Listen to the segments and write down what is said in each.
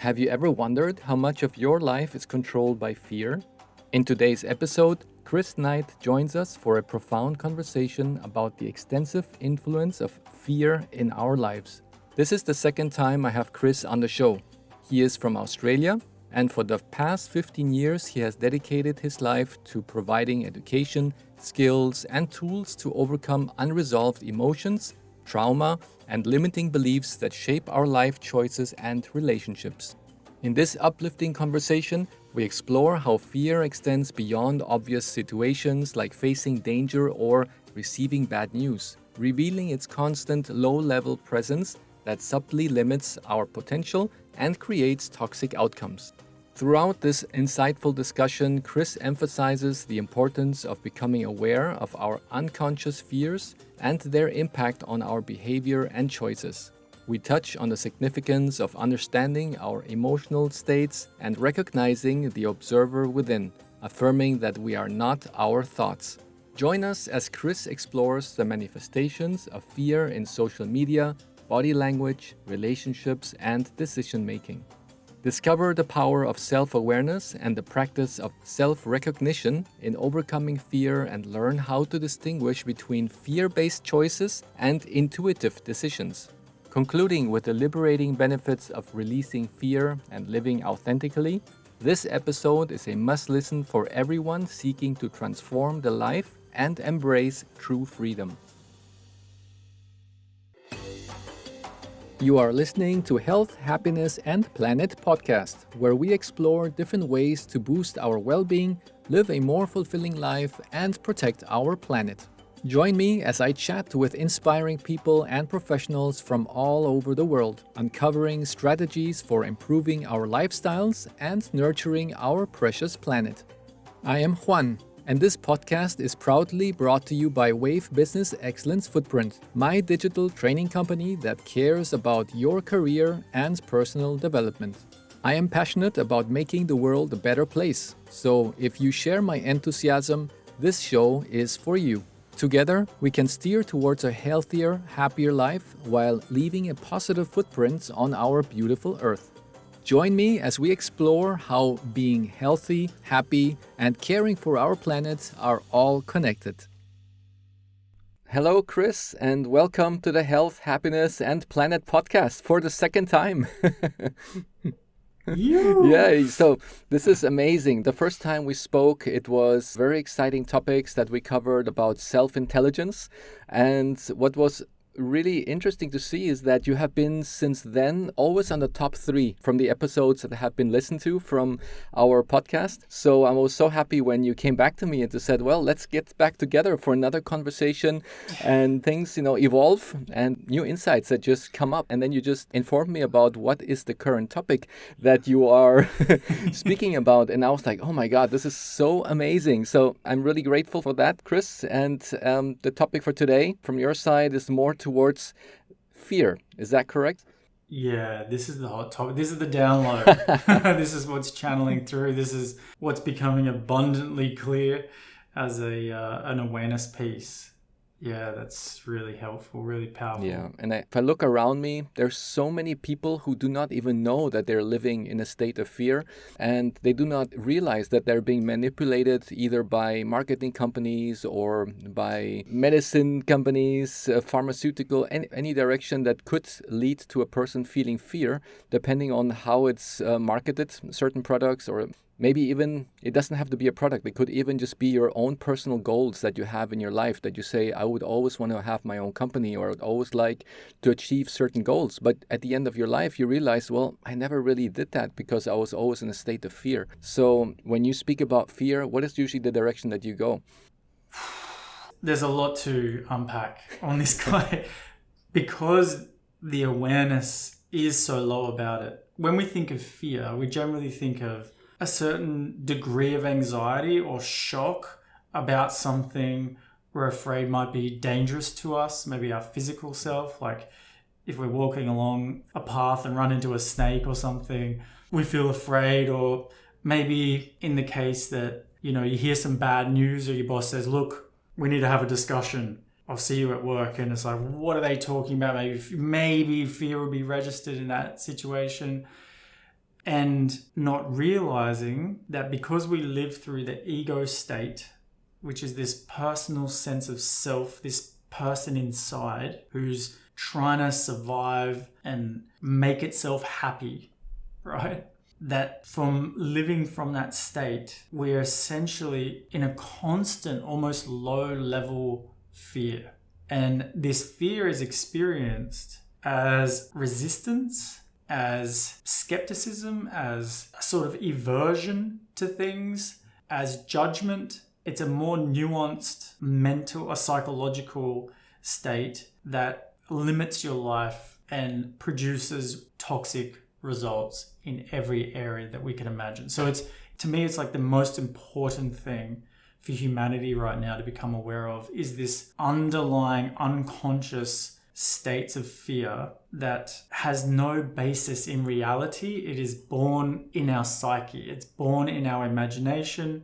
Have you ever wondered how much of your life is controlled by fear? In today's episode, Chris Knight joins us for a profound conversation about the extensive influence of fear in our lives. This is the second time I have Chris on the show. He is from Australia, and for the past 15 years, he has dedicated his life to providing education, skills, and tools to overcome unresolved emotions, trauma, and limiting beliefs that shape our life choices and relationships. In this uplifting conversation, we explore how fear extends beyond obvious situations like facing danger or receiving bad news, revealing its constant low-level presence that subtly limits our potential and creates toxic outcomes. Throughout this insightful discussion, Chris emphasizes the importance of becoming aware of our unconscious fears and their impact on our behavior and choices. We touch on the significance of understanding our emotional states and recognizing the observer within, affirming that we are not our thoughts. Join us as Chris explores the manifestations of fear in social media, body language, relationships, and decision-making. Discover the power of self-awareness and the practice of self-recognition in overcoming fear and learn how to distinguish between fear-based choices and intuitive decisions. Concluding with the liberating benefits of releasing fear and living authentically, this episode is a must-listen for everyone seeking to transform the life and embrace true freedom. You are listening to Health, Happiness, and Planet podcast, where we explore different ways to boost our well-being, live a more fulfilling life, and protect our planet. Join me as I chat with inspiring people and professionals from all over the world, uncovering strategies for improving our lifestyles and nurturing our precious planet. I am Juan, and this podcast is proudly brought to you by Wave Business Excellence Footprint, my digital training company that cares about your career and personal development. I am passionate about making the world a better place, so if you share my enthusiasm, this show is for you. Together, we can steer towards a healthier, happier life while leaving a positive footprint on our beautiful Earth. Join me as we explore how being healthy, happy, and caring for our planet are all connected. Hello, Chris, and welcome to the Health, Happiness, and Planet podcast for the second time. Yeah, so this is amazing. The first time we spoke, it was very exciting topics that we covered about self-intelligence. And what was really interesting to see is that you have been since then always on the top 3 from the episodes that have been listened to from our podcast. So I was so happy when you came back to me and you said, well, let's get back together for another conversation, and things, evolve and new insights that just come up. And then you just informed me about what is the current topic that you are speaking about. And I was like, oh my God, this is so amazing. So I'm really grateful for that, Chris. And the topic for today from your side is more towards fear. Is that correct? Yeah, this is the hot topic. This is the download. This is what's channeling through. This is what's becoming abundantly clear as an awareness piece. Yeah, that's really helpful, really powerful. Yeah, and if I look around me, there's so many people who do not even know that they're living in a state of fear, and they do not realize that they're being manipulated either by marketing companies or by medicine companies, pharmaceutical, any direction that could lead to a person feeling fear, depending on how it's marketed, certain products, or maybe even it doesn't have to be a product. It could even just be your own personal goals that you have in your life, that you say, I would always want to have my own company, or I would always like to achieve certain goals. But at the end of your life, you realize, well, I never really did that because I was always in a state of fear. So when you speak about fear, what is usually the direction that you go? There's a lot to unpack on this guy because the awareness is so low about it. When we think of fear, we generally think of a certain degree of anxiety or shock about something we're afraid might be dangerous to us, maybe our physical self. Like if we're walking along a path and run into a snake or something, we feel afraid. Or maybe in the case that, you hear some bad news or your boss says, look, we need to have a discussion. I'll see you at work. And it's like, what are they talking about? Maybe fear would be registered in that situation. and not realizing that because we live through the ego state, which is this personal sense of self, this person inside who's trying to survive and make itself happy, right? That from living from that state, we're essentially in a constant, almost low level fear. And this fear is experienced as resistance, as skepticism, as a sort of aversion to things, as judgment. It's a more nuanced mental or psychological state that limits your life and produces toxic results in every area that we can imagine. So to me, it's like the most important thing for humanity right now to become aware of is this underlying unconscious states of fear that has no basis in reality. It is born in our psyche. It's born in our imagination.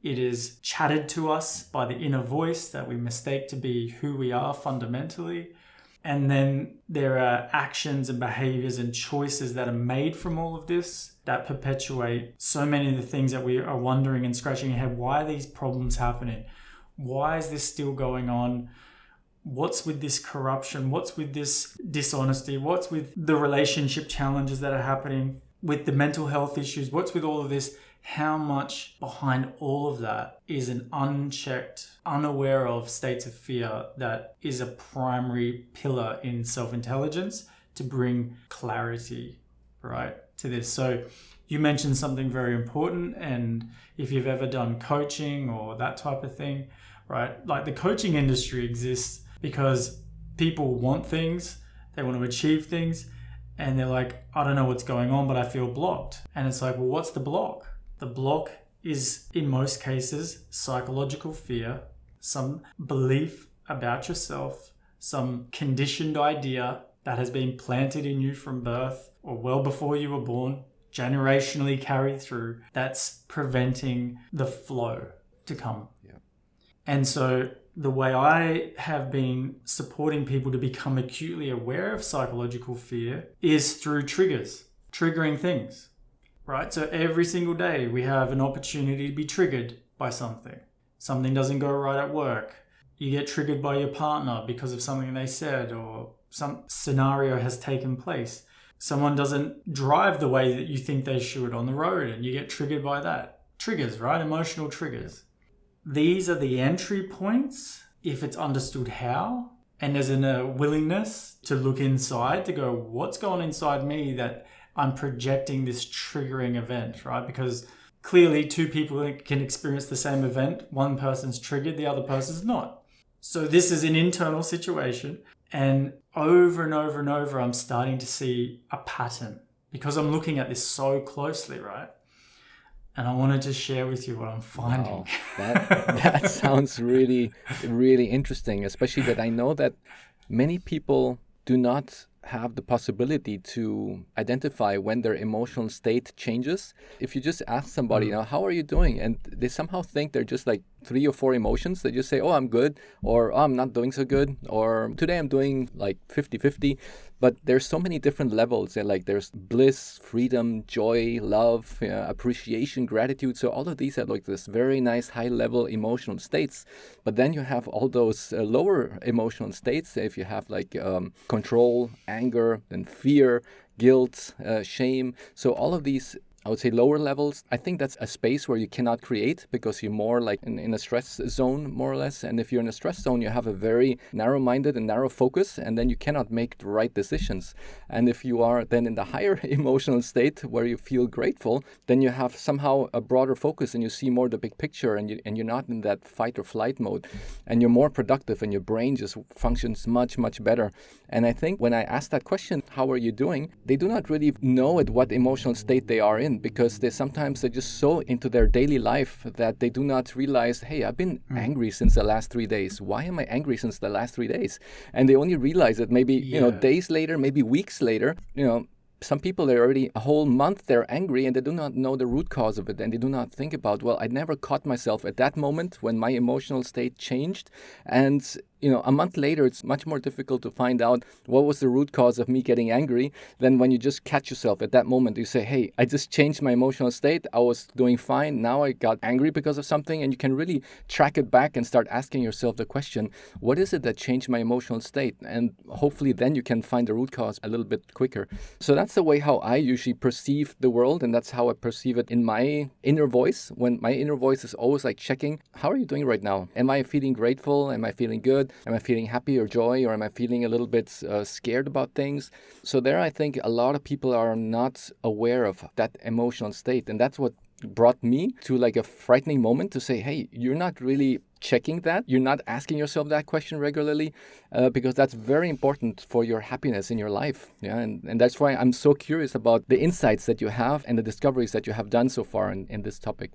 It is chatted to us by the inner voice that we mistake to be who we are fundamentally. And then there are actions and behaviors and choices that are made from all of this that perpetuate so many of the things that we are wondering and scratching our head. Why are these problems happening? Why is this still going on? What's with this corruption? What's with this dishonesty? What's with the relationship challenges that are happening? With the mental health issues? What's with all of this? How much behind all of that is an unchecked, unaware of states of fear that is a primary pillar in self-intelligence to bring clarity, right, to this. So you mentioned something very important, and if you've ever done coaching or that type of thing, right, like the coaching industry exists because people want things, they want to achieve things, and they're like, I don't know what's going on, but I feel blocked. And it's like, well, what's the block? The block is, in most cases, psychological fear, some belief about yourself, some conditioned idea that has been planted in you from birth or well before you were born, generationally carried through, that's preventing the flow to come. Yeah. And so the way I have been supporting people to become acutely aware of psychological fear is through triggering things, right? So every single day we have an opportunity to be triggered by something. Something doesn't go right at work. You get triggered by your partner because of something they said, or some scenario has taken place. Someone doesn't drive the way that you think they should on the road, and you get triggered by that. Triggers, right? Emotional triggers. These are the entry points if it's understood how, and there's a willingness to look inside to go, what's going on inside me that I'm projecting this triggering event, right? Because clearly two people can experience the same event. One person's triggered, the other person's not. So this is an internal situation, and over and over and over, I'm starting to see a pattern because I'm looking at this so closely, right? And I wanted to share with you what I'm finding. Wow. That sounds really, really interesting, especially that I know that many people do not have the possibility to identify when their emotional state changes. If you just ask somebody, how are you doing? And they somehow think they're just like 3 or 4 emotions. They just say, oh, I'm good, or oh, I'm not doing so good, or today I'm doing like 50-50. But there's so many different levels. Like there's bliss, freedom, joy, love, appreciation, gratitude. So all of these are like this very nice high level emotional states. But then you have all those lower emotional states. If you have like control, anger, and fear, guilt, shame. So all of these, I would say, lower levels, I think that's a space where you cannot create because you're more like in a stress zone, more or less. And if you're in a stress zone, you have a very narrow-minded and narrow focus, and then you cannot make the right decisions. And if you are then in the higher emotional state where you feel grateful, then you have somehow a broader focus and you see more the big picture, and you're not in that fight or flight mode, and you're more productive and your brain just functions much, much better. And I think when I ask that question, how are you doing? They do not really know at what emotional state they are in, because they're just so into their daily life that they do not realize, hey, I've been angry since the last 3 days. Why am I angry since the last 3 days? And they only realize it maybe, days later, maybe weeks later. Some people, they're already a whole month, they're angry and they do not know the root cause of it. And they do not think about, well, I never caught myself at that moment when my emotional state changed. And a month later, it's much more difficult to find out what was the root cause of me getting angry than when you just catch yourself at that moment. You say, hey, I just changed my emotional state. I was doing fine. Now I got angry because of something. And you can really track it back and start asking yourself the question, what is it that changed my emotional state? And hopefully then you can find the root cause a little bit quicker. So that's the way how I usually perceive the world. And that's how I perceive it in my inner voice, when my inner voice is always like checking, how are you doing right now? Am I feeling grateful? Am I feeling good? Am I feeling happy or joy? Or am I feeling a little bit scared about things? So there, I think a lot of people are not aware of that emotional state. And that's what brought me to like a frightening moment to say, hey, you're not really checking that. You're not asking yourself that question regularly because that's very important for your happiness in your life. Yeah, and that's why I'm so curious about the insights that you have and the discoveries that you have done so far in this topic.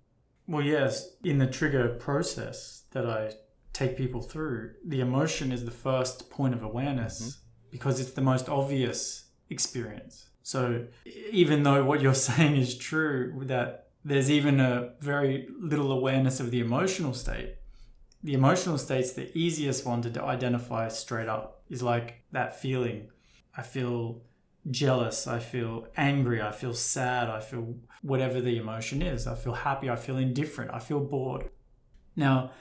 Well, yes, in the trigger process that I take people through, the emotion is the first point of awareness because it's the most obvious experience. So even though what you're saying is true, that there's even a very little awareness of the emotional state's the easiest one to identify straight up, is like that feeling. I feel jealous, I feel angry, I feel sad, I feel whatever the emotion is. I feel happy, I feel indifferent, I feel bored. Now,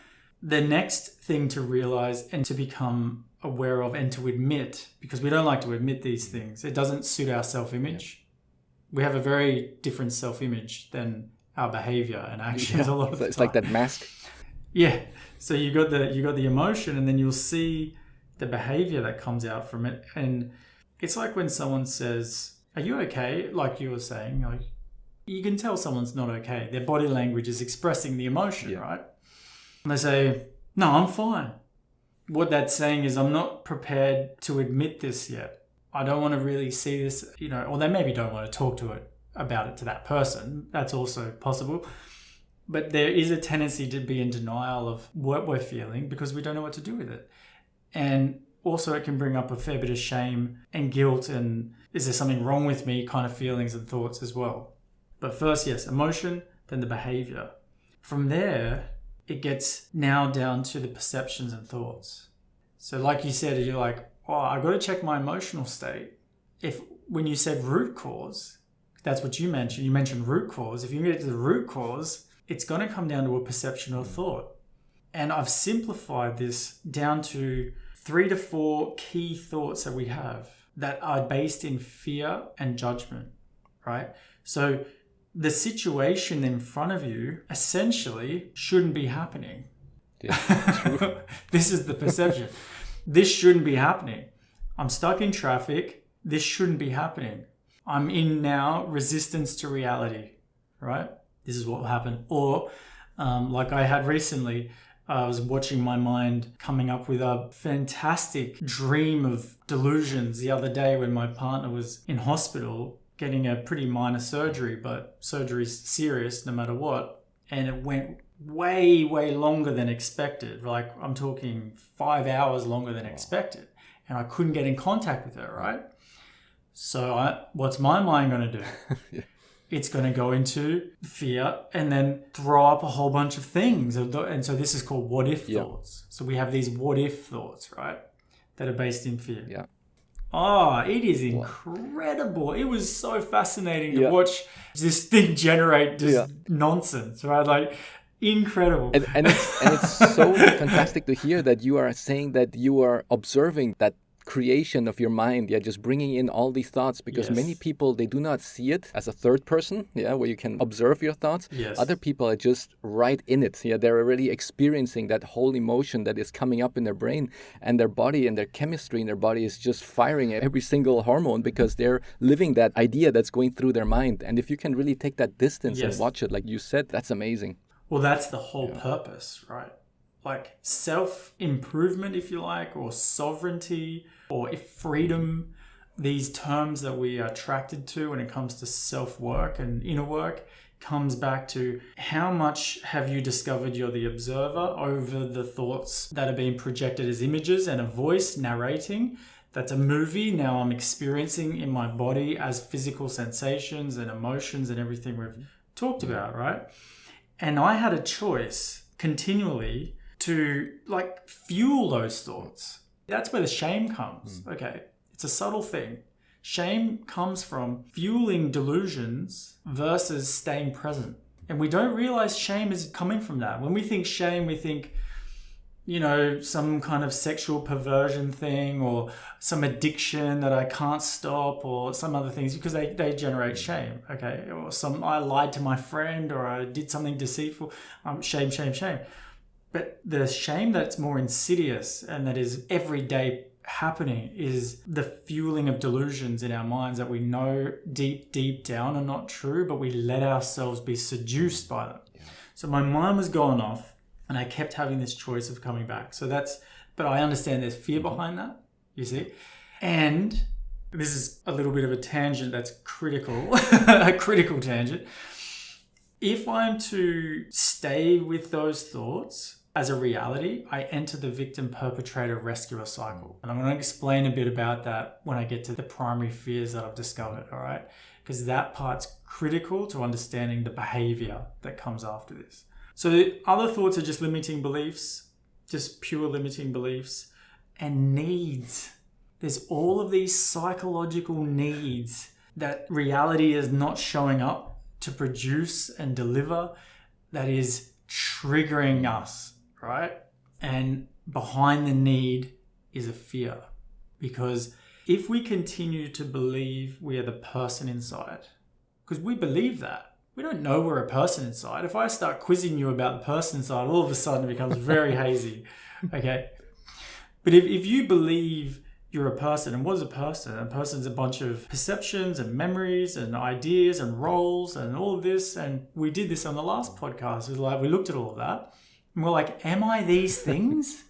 the next thing to realize and to become aware of and to admit, because we don't like to admit these things, it doesn't suit our self-image. We have a very different self-image than our behavior and actions a lot of the time. It's like that mask. Yeah. So you got the emotion, and then you'll see the behavior that comes out from it. And it's like when someone says, "Are you okay?" Like you were saying, like, you can tell someone's not okay. Their body language is expressing the emotion, right? And they say, "No, I'm fine." What that's saying is, I'm not prepared to admit this yet. I don't want to really see this, or they maybe don't want to talk about it to that person. That's also possible. But there is a tendency to be in denial of what we're feeling because we don't know what to do with it. And also it can bring up a fair bit of shame and guilt and is there something wrong with me kind of feelings and thoughts as well. But first, yes, emotion, then the behavior. From there, it gets now down to the perceptions and thoughts. So like you said, you're like, oh, I got to check my emotional state. When you said root cause, that's what you mentioned. You mentioned root cause. If you get to the root cause, it's going to come down to a perception or thought. And I've simplified this down to 3 to 4 key thoughts that we have that are based in fear and judgment, right? So the situation in front of you essentially shouldn't be happening. Yeah, true. This is the perception. This shouldn't be happening. I'm stuck in traffic. This shouldn't be happening. I'm in now resistance to reality, right? This is what will happen. Or like I had recently, I was watching my mind coming up with a fantastic dream of delusions the other day when my partner was in hospital getting a pretty minor surgery, but surgery's serious no matter what. And it went way, way longer than expected. Like I'm talking 5 hours longer than expected. And I couldn't get in contact with her, right? So what's my mind going to do? Yeah. It's going to go into fear and then throw up a whole bunch of things. And so this is called what if thoughts. So we have these what if thoughts, right? That are based in fear. Yeah. Oh, it is incredible. It was so fascinating to watch this thing generate just nonsense, right? Like incredible. And it's so fantastic to hear that you are saying that you are observing that creation of your mind, just bringing in all these thoughts, because many people, they do not see it as a third person, where you can observe your thoughts. Other people are just right in it. They're already experiencing that whole emotion that is coming up in their brain, and their body and their chemistry in their body is just firing every single hormone because they're living that idea that's going through their mind. And if you can really take that distance and watch it, like you said, that's amazing. Well, that's the whole purpose, right? Like self-improvement, if you like, or sovereignty, or freedom, these terms that we are attracted to when it comes to self-work and inner work, comes back to how much have you discovered you're the observer over the thoughts that are being projected as images and a voice narrating. That's a movie now I'm experiencing in my body as physical sensations and emotions and everything we've talked about, right? And I had a choice continually to like fuel those thoughts. That's where the shame comes. Okay. It's a subtle thing. Shame comes from fueling delusions versus staying present. And we don't realize shame is coming from that. When we think shame, we think, some kind of sexual perversion thing or some addiction that I can't stop or some other things because they generate shame, okay? Or I lied to my friend or I did something deceitful. Shame. But the shame that's more insidious and that is everyday happening is the fueling of delusions in our minds that we know deep down are not true, but we let ourselves be seduced by them. Yeah. So my mind was going off and I kept having this choice of coming back. But I understand there's fear behind that, you see? And this is a little bit of a tangent that's critical, a critical tangent. If I'm to stay with those thoughts as a reality, I enter the victim-perpetrator-rescuer cycle. And I'm going to explain a bit about that when I get to the primary fears that I've discovered, all right? Because that part's critical to understanding the behavior that comes after this. So the other thoughts are just limiting beliefs, just pure limiting beliefs, and needs. There's all of these psychological needs that reality is not showing up to produce and deliver that is triggering us, right? And behind the need is a fear. Because if we continue to believe we are the person inside, because we believe that, we don't know we're a person inside. If I start quizzing you about the person inside, all of a sudden it becomes very hazy, okay? But if you believe you're a person, and what is a person? A person's a bunch of perceptions and memories and ideas and roles and all of this. And we did this on the last podcast. We looked at all of that and we're like, am I these things?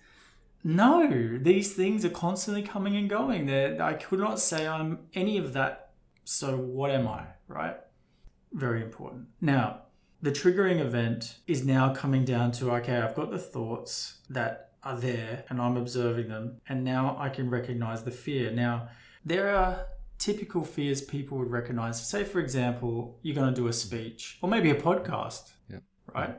No, these things are constantly coming and going. I could not say I'm any of that. So what am I, right? Very important. Now, the triggering event is now coming down to, okay, I've got the thoughts that are there and I'm observing them. And now I can recognize the fear. Now, there are typical fears people would recognize. Say, for example, you're going to do a speech or maybe a podcast, right?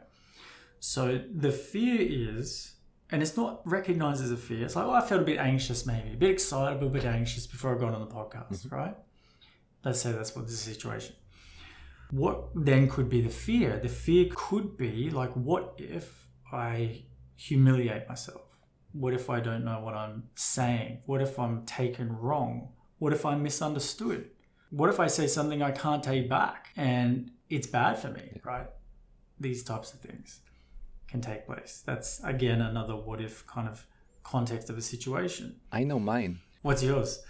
So the fear is, and it's not recognized as a fear. It's like, I felt a bit anxious maybe, a bit excited, but a bit anxious before I got on the podcast, right? Let's say that's what the situation. What then could be the fear? The fear could be like, what if I humiliate myself? What if I don't know what I'm saying? What if I'm taken wrong? What if I'm misunderstood? What if I say something I can't take back and it's bad for me, right? These types of things can take place. That's, again, another what if kind of context of a situation. I know mine. What's yours?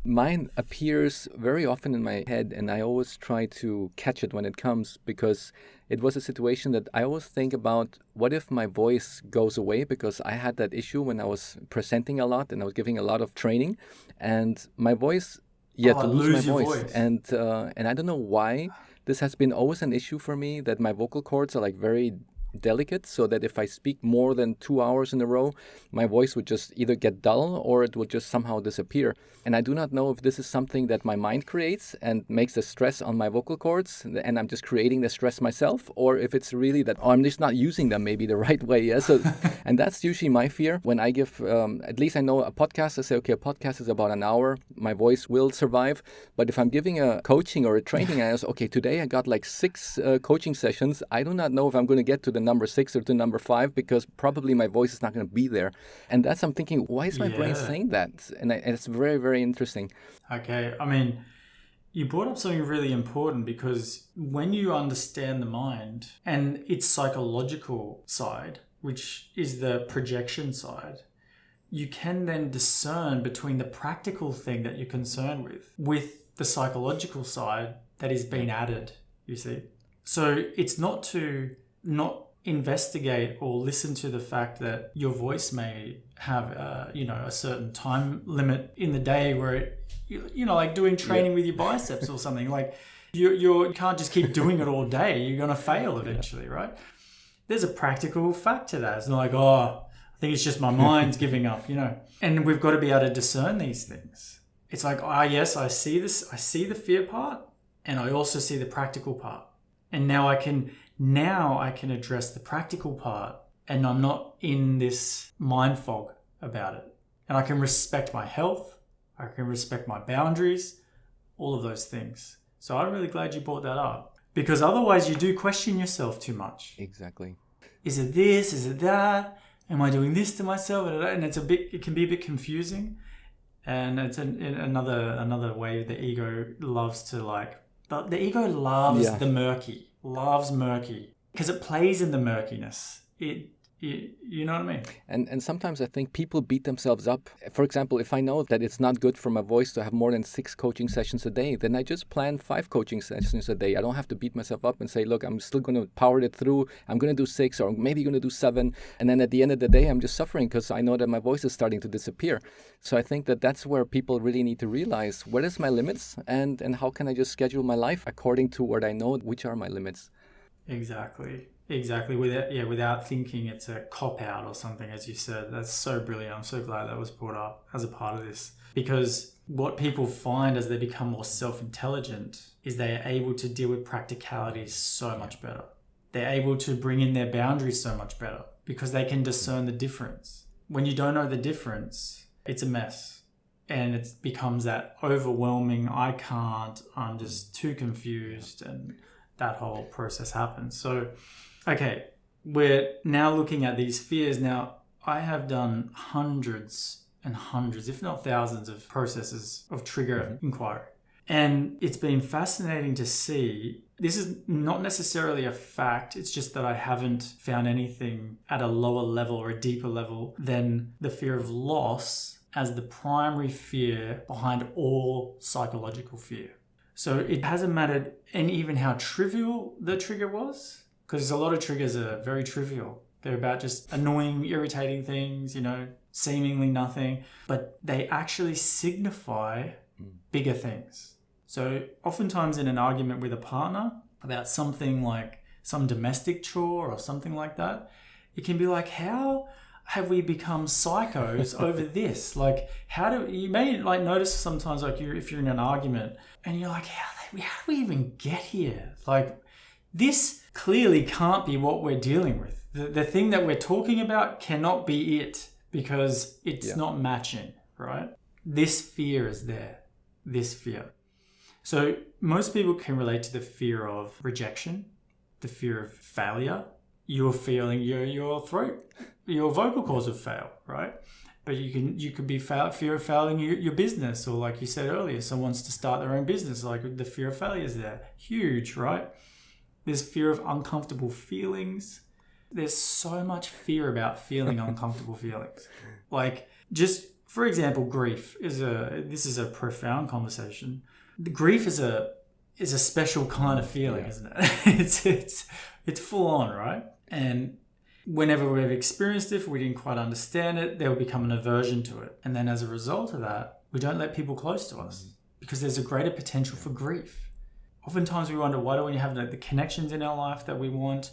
Mine appears very often in my head, and I always try to catch it when it comes, because it was a situation that I always think about, what if my voice goes away? Because I had that issue when I was presenting a lot and I was giving a lot of training, and my voice, to lose my voice. And I don't know why. This has been always an issue for me, that my vocal cords are like very delicate, so that if I speak more than 2 hours in a row, my voice would just either get dull or it would just somehow disappear. And I do not know if this is something that my mind creates and makes the stress on my vocal cords, and I'm just creating the stress myself, or if it's really that I'm just not using them maybe the right way. Yeah? So, and that's usually my fear when I give, at least I know a podcast, I say, okay, a podcast is about an hour, my voice will survive. But if I'm giving a coaching or a training, I say, okay, today I got like 6 coaching sessions. I do not know if I'm going to get to the number 6 or to number 5, because probably my voice is not going to be there. And that's, I'm thinking, why is my brain saying that? And it's very, very interesting. Okay. I mean, you brought up something really important, because when you understand the mind and its psychological side, which is the projection side, you can then discern between the practical thing that you're concerned with the psychological side that is being added, you see. So it's not to not investigate or listen to the fact that your voice may have a certain time limit in the day where it, like doing training with your biceps or something, like you can't just keep doing it all day. You're going to fail eventually, right? There's a practical fact to that. It's not like, I think it's just my mind's giving up, and we've got to be able to discern these things. It's like, yes, I see this, I see the fear part, and I also see the practical part. And now I can address the practical part and I'm not in this mind fog about it. And I can respect my health, I can respect my boundaries, all of those things. So I'm really glad you brought that up, because otherwise you do question yourself too much. Exactly. Is it this? Is it that? Am I doing this to myself? And it can be a bit confusing. And it's another way the ego loves to the ego loves the murky, loves murky, because it plays in the murkiness. You know what I mean? And sometimes I think people beat themselves up. For example, if I know that it's not good for my voice to have more than 6 coaching sessions a day, then I just plan 5 coaching sessions a day. I don't have to beat myself up and say, look, I'm still going to power it through. I'm going to do 6 or maybe going to do 7. And then at the end of the day, I'm just suffering because I know that my voice is starting to disappear. So I think that that's where people really need to realize, what is my limits and how can I just schedule my life according to what I know, which are my limits. Exactly. Without thinking it's a cop-out or something, as you said. That's so brilliant. I'm so glad that was brought up as a part of this. Because what people find as they become more self-intelligent is they are able to deal with practicalities so much better. They're able to bring in their boundaries so much better because they can discern the difference. When you don't know the difference, it's a mess. And it becomes that overwhelming, I'm just too confused, and that whole process happens. So, okay, we're now looking at these fears. Now, I have done hundreds and hundreds, if not thousands, of processes of trigger inquiry. And it's been fascinating to see. This is not necessarily a fact. It's just that I haven't found anything at a lower level or a deeper level than the fear of loss as the primary fear behind all psychological fear. So it hasn't mattered, and even how trivial the trigger was, because a lot of triggers are very trivial. They're about just annoying, irritating things, seemingly nothing, but they actually signify bigger things. So oftentimes in an argument with a partner about something like some domestic chore or something like that, it can be like, how have we become psychos over this? Like, you may notice sometimes, if you're in an argument and you're like, how do we even get here? Like, this clearly can't be what we're dealing with. The thing that we're talking about cannot be it, because it's not matching, right? This fear is there, this fear. So most people can relate to the fear of rejection, the fear of failure. You're feeling your vocal cords will fail, right? But you could be fear of failing your business, or like you said earlier, someone wants to start their own business, like the fear of failure is there. Huge, right? There's fear of uncomfortable feelings. There's so much fear about feeling uncomfortable feelings. Like, just for example, grief is a profound conversation. The grief is a special kind of feeling, isn't it? It's full on, right? And whenever we've experienced it, if we didn't quite understand it, there will become an aversion to it. And then as a result of that, we don't let people close to us because there's a greater potential for grief. Oftentimes we wonder, why don't we have the connections in our life that we want,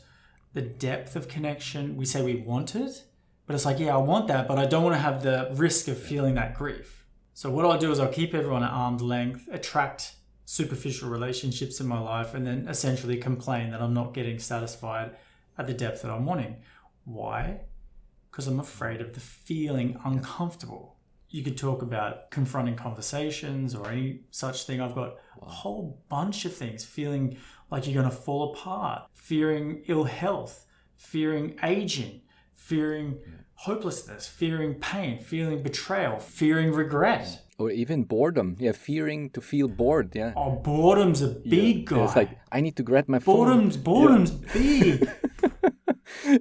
the depth of connection? We say we want it, but it's like, I want that, but I don't want to have the risk of feeling that grief. So what I'll do is I'll keep everyone at arm's length, attract superficial relationships in my life, and then essentially complain that I'm not getting satisfied at the depth that I'm wanting. Why? Because I'm afraid of the feeling uncomfortable. You could talk about confronting conversations or any such thing. I've got a whole bunch of things. Feeling like you're going to fall apart, fearing ill health, fearing aging, fearing hopelessness, fearing pain, fearing betrayal, fearing regret. Or even boredom. Fearing to feel bored. Oh, boredom's a big guy. It's like, I need to grab my phone. Boredom's big.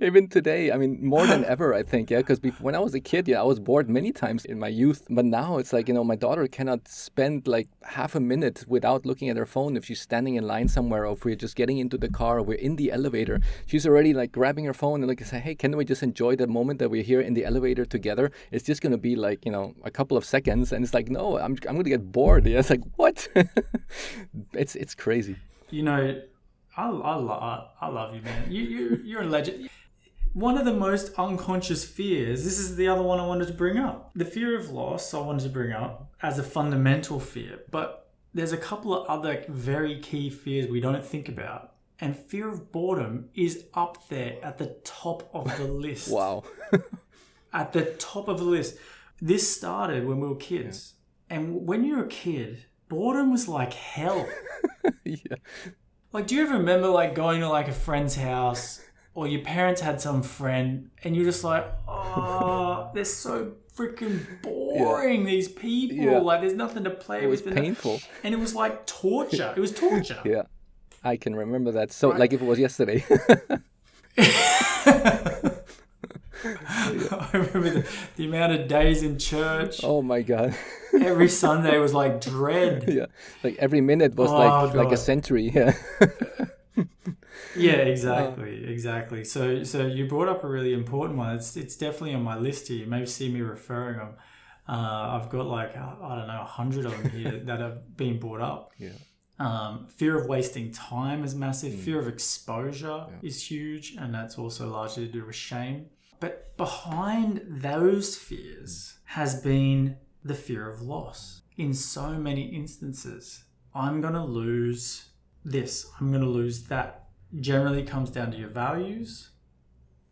Even today, more than ever, I think, because when I was a kid, I was bored many times in my youth. But now it's like, my daughter cannot spend like half a minute without looking at her phone if she's standing in line somewhere, or if we're just getting into the car, or we're in the elevator. She's already like grabbing her phone and like say, hey, can we just enjoy the moment that we're here in the elevator together? It's just going to be like, a couple of seconds. And it's like, no, I'm going to get bored. It's like, what? It's crazy. I love you, man. You're a legend. One of the most unconscious fears, this is the other one I wanted to bring up. The fear of loss I wanted to bring up as a fundamental fear. But there's a couple of other very key fears we don't think about. And fear of boredom is up there at the top of the list. Wow. At the top of the list. This started when we were kids. Yeah. And when you're a kid, boredom was like hell. Yeah. Like, do you ever remember like going to like a friend's house or your parents had some friend and you're just like, oh, they're so freaking boring, these people. Yeah. Like, there's nothing to play with. It was painful. And it was like torture. It was torture. Yeah. I can remember that. So, like if it was yesterday. I remember the amount of days in church. Oh my God. Every Sunday was like dread. Yeah. Like every minute was like a century. Yeah. Yeah, exactly. So you brought up a really important one. It's definitely on my list here. You may see me referring them. I've got like, I don't know, 100 of them here that have been brought up. Yeah. Fear of wasting time is massive. Fear of exposure is huge. And that's also largely to do with shame. But behind those fears has been the fear of loss. In so many instances, I'm going to lose this. I'm going to lose that. Generally comes down to your values.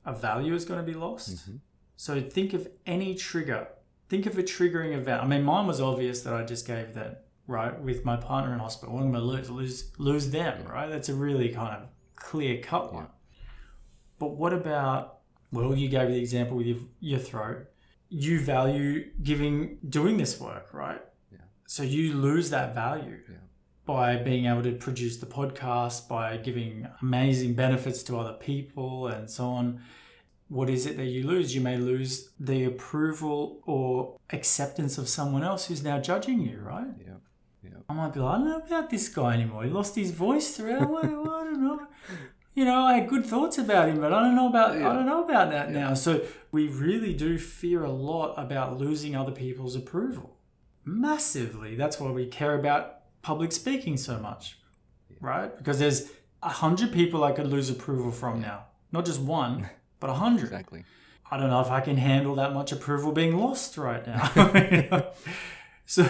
A value is going to be lost. Mm-hmm. So think of any trigger. Think of a triggering event. I mean, mine was obvious that I just gave that, right? With my partner in hospital. What am I going to lose them, right? That's a really kind of clear-cut one. But what about... Well, you gave the example with your throat. You value doing this work, right? Yeah. So you lose that value by being able to produce the podcast, by giving amazing benefits to other people and so on. What is it that you lose? You may lose the approval or acceptance of someone else who's now judging you, right? Yeah. I might be like, I don't know about this guy anymore. He lost his voice throughout. I don't know. You know, I had good thoughts about him, but I don't know about that now. So we really do fear a lot about losing other people's approval. Massively. That's why we care about public speaking so much, right? Because there's 100 people I could lose approval from now. Not just one, but 100. Exactly. I don't know if I can handle that much approval being lost right now. So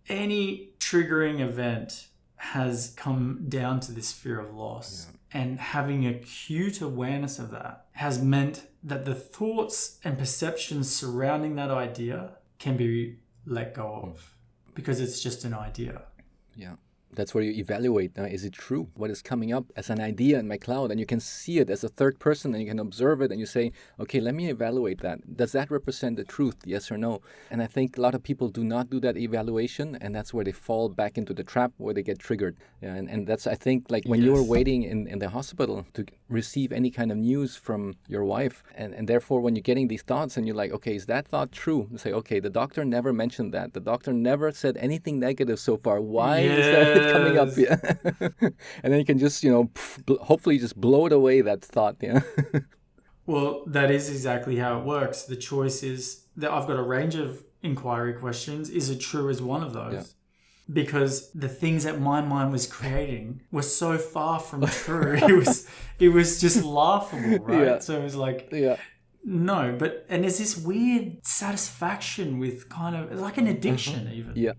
any triggering event has come down to this fear of loss. Yeah. And having acute awareness of that has meant that the thoughts and perceptions surrounding that idea can be let go of because it's just an idea. Yeah. That's where you evaluate. Is it true? What is coming up as an idea in my cloud? And you can see it as a third person and you can observe it and you say, okay, let me evaluate that. Does that represent the truth? Yes or no? And I think a lot of people do not do that evaluation. And that's where they fall back into the trap where they get triggered. Yeah, and that's, I think, like when you were waiting in the hospital to receive any kind of news from your wife. And therefore, when you're getting these thoughts and you're like, okay, is that thought true? You say, okay, the doctor never mentioned that. The doctor never said anything negative so far. Why is that coming up? Yeah. And then you can just, hopefully just blow it away, that thought. Yeah. Well, that is exactly how it works. The choice is that I've got a range of inquiry questions. Is it true is one of those? Yeah. Because the things that my mind was creating were so far from true. It was just laughable, right? Yeah. So it was like, no, and there's this weird satisfaction with kind of, it's like an addiction even. Yeah.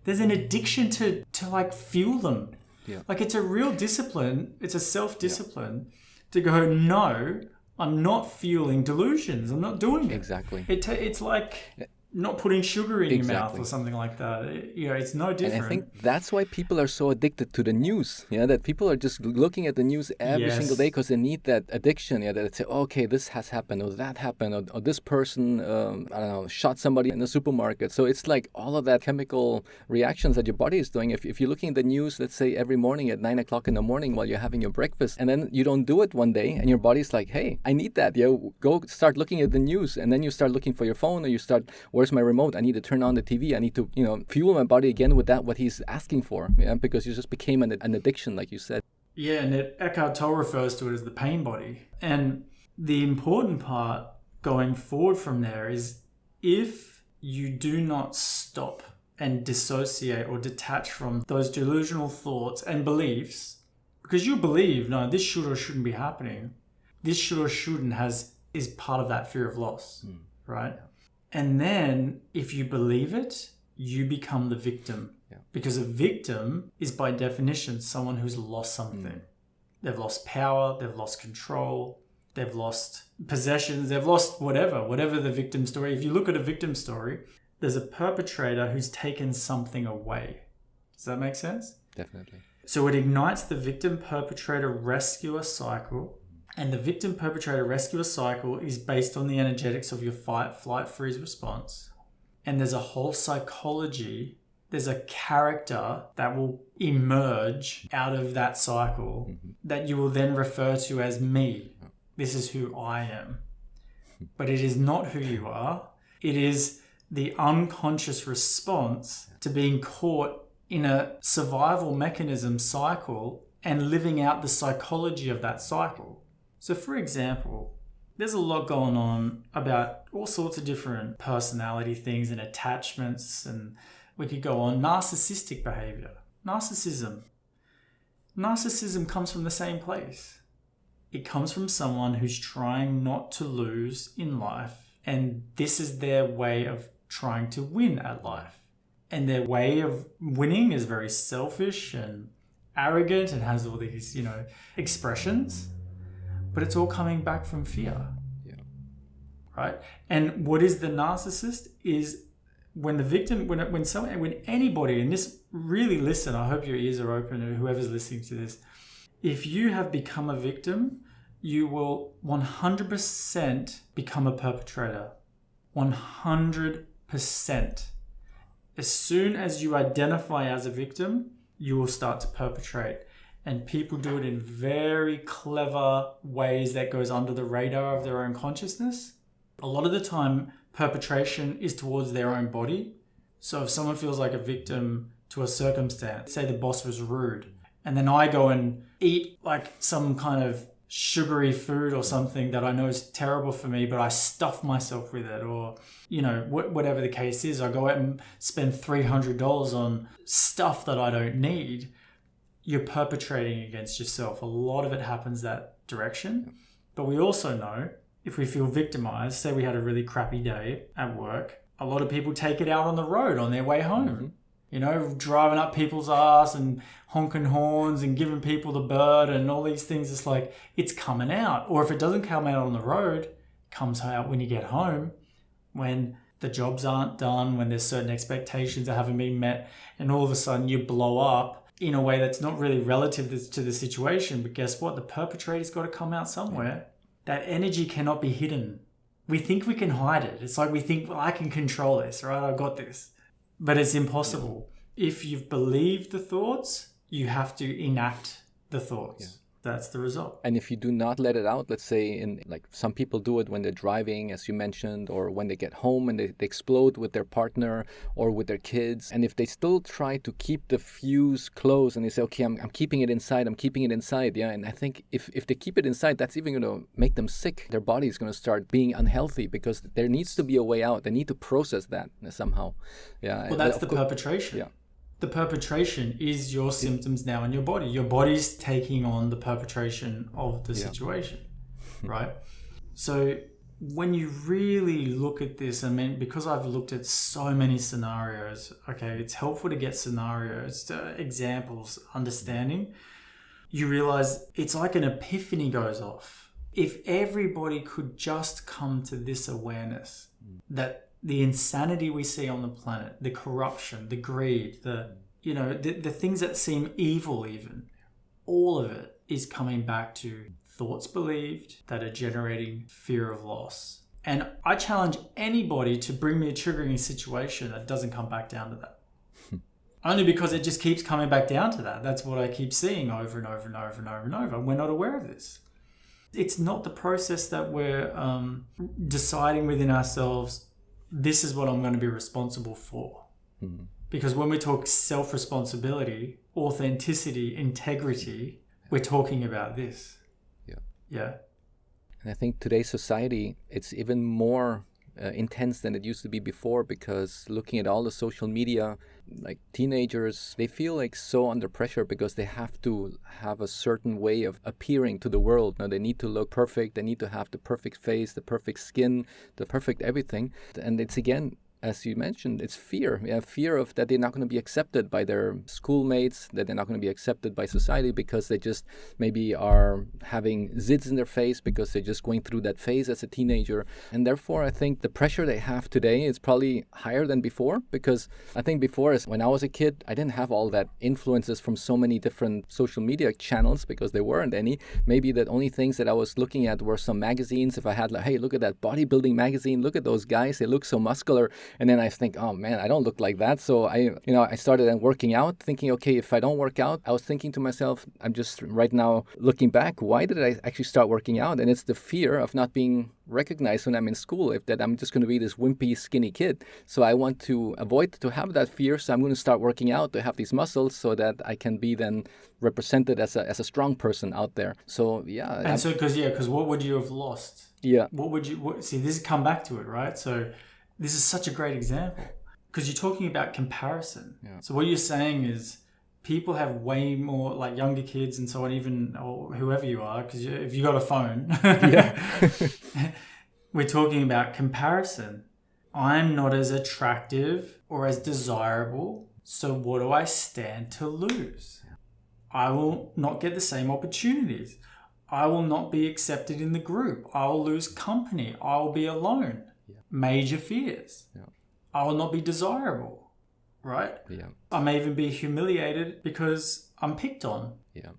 There's an addiction to like fuel them. Yeah. Like it's a real discipline. It's a self-discipline to go, no, I'm not fueling delusions. I'm not doing it. Exactly. It's like not putting sugar in your mouth or something like that. It's no different. And I think that's why people are so addicted to the news. Yeah, that people are just looking at the news every single day because they need that addiction. Yeah, that they say, okay, this has happened or that happened or this person, shot somebody in the supermarket. So it's like all of that chemical reactions that your body is doing. If you're looking at the news, let's say every morning at 9 o'clock in the morning while you're having your breakfast, and then you don't do it one day, and your body's like, hey, I need that. Yeah, go start looking at the news, and then you start looking for your phone, or you start, where's my remote? I need to turn on the TV. I need to, fuel my body again with that, what he's asking for. Yeah, because you just became an addiction, like you said. Yeah, and Eckhart Tolle refers to it as the pain body. And the important part going forward from there is if you do not stop and dissociate or detach from those delusional thoughts and beliefs, because you believe, no, this should or shouldn't be happening. This should or shouldn't is part of that fear of loss, right? And then if you believe it, you become the victim Yeah. Because a victim is by definition someone who's lost something. They've lost power, they've lost control, they've lost possessions, they've lost whatever the victim story. If you look at a victim story, there's a perpetrator who's taken something away. Does that make sense? Definitely. So it ignites the victim-perpetrator-rescuer cycle. And the victim-perpetrator-rescuer cycle is based on the energetics of your fight, flight, freeze response. And there's a whole psychology, there's a character that will emerge out of that cycle that you will then refer to as me. This is who I am. But it is not who you are. It is the unconscious response to being caught in a survival mechanism cycle and living out the psychology of that cycle. So for example, there's a lot going on about all sorts of different personality things and attachments, and we could go on narcissistic behavior. Narcissism comes from the same place. It comes from someone who's trying not to lose in life, and this is their way of trying to win at life. And their way of winning is very selfish and arrogant and has all these, expressions. But it's all coming back from fear. Yeah. Right? And what is the narcissist is when the victim, when anybody, and this really listen, I hope your ears are open or whoever's listening to this. If you have become a victim, you will 100% become a perpetrator. 100%. As soon as you identify as a victim, you will start to perpetrate. And people do it in very clever ways that goes under the radar of their own consciousness. A lot of the time, perpetration is towards their own body. So if someone feels like a victim to a circumstance, say the boss was rude, and then I go and eat like some kind of sugary food or something that I know is terrible for me, but I stuff myself with it, or whatever the case is, I go out and spend $300 on stuff that I don't need. You're perpetrating against yourself. A lot of it happens that direction. But we also know if we feel victimized, say we had a really crappy day at work, a lot of people take it out on the road on their way home. Driving up people's ass and honking horns and giving people the bird and all these things. It's like, it's coming out. Or if it doesn't come out on the road, it comes out when you get home, when the jobs aren't done, when there's certain expectations that haven't been met, and all of a sudden you blow up in a way that's not really relative to the situation. But guess what? The perpetrator's got to come out somewhere. That energy cannot be hidden. We think we can hide it. It's like we think, well, I can control this, right? I've got this. But it's impossible. If you've believed the thoughts, you have to enact the thoughts. Yeah. That's the result. And if you do not let it out, let's say some people do it when they're driving, as you mentioned, or when they get home and they explode with their partner or with their kids. And if they still try to keep the fuse closed and they say, okay, I'm keeping it inside. Yeah. And I think if they keep it inside, that's even going to make them sick. Their body is going to start being unhealthy because there needs to be a way out. They need to process that somehow. Yeah. Well, that's the perpetration. Yeah. The perpetration is your symptoms now in your body. Your body's taking on the perpetration of the situation, right? So when you really look at this, because I've looked at so many scenarios, okay, it's helpful to get scenarios, examples, understanding. You realize it's like an epiphany goes off. If everybody could just come to this awareness that the insanity we see on the planet, the corruption, the greed, the things that seem evil even, all of it is coming back to thoughts believed that are generating fear of loss. And I challenge anybody to bring me a triggering situation that doesn't come back down to that. Only because it just keeps coming back down to that. That's what I keep seeing over and over and over and over and over. We're not aware of this. It's not the process that we're deciding within ourselves, this is what I'm going to be responsible for. Mm-hmm. Because when we talk self-responsibility, authenticity, integrity, we're talking about this. Yeah. And I think today's society, it's even more intense than it used to be before, because looking at all the social media, like teenagers, they feel like so under pressure because they have to have a certain way of appearing to the world. Now they need to look perfect. They need to have the perfect face, the perfect skin, the perfect everything. And it's again, as you mentioned, it's fear. Yeah, fear of that they're not going to be accepted by their schoolmates, that they're not going to be accepted by society because they just maybe are having zits in their face because they're just going through that phase as a teenager. And therefore, I think the pressure they have today is probably higher than before, because I think before, when I was a kid, I didn't have all that influences from so many different social media channels because there weren't any. Maybe the only things that I was looking at were some magazines. If I had like, hey, look at that bodybuilding magazine, look at those guys, they look so muscular. And then I think, oh man, I don't look like that. So I started then working out, thinking, okay, if I don't work out, I was thinking to myself, I'm just right now looking back, why did I actually start working out? And it's the fear of not being recognized when I'm in school, that I'm just going to be this wimpy, skinny kid. So I want to avoid to have that fear. So I'm going to start working out to have these muscles so that I can be then represented as a strong person out there. So yeah. And so, because what would you have lost? Yeah. What would you see? This is come back to it, right? So this is such a great example because you're talking about comparison. Yeah. So what you're saying is people have way more, like younger kids and so on, even or whoever you are, because if you got a phone, we're talking about comparison. I'm not as attractive or as desirable, so what do I stand to lose? I will not get the same opportunities. I will not be accepted in the group. I will lose company. I will be alone. Yeah. Major fears. Yeah. I will not be desirable, right? Yeah. I may even be humiliated because I'm picked on. Yeah.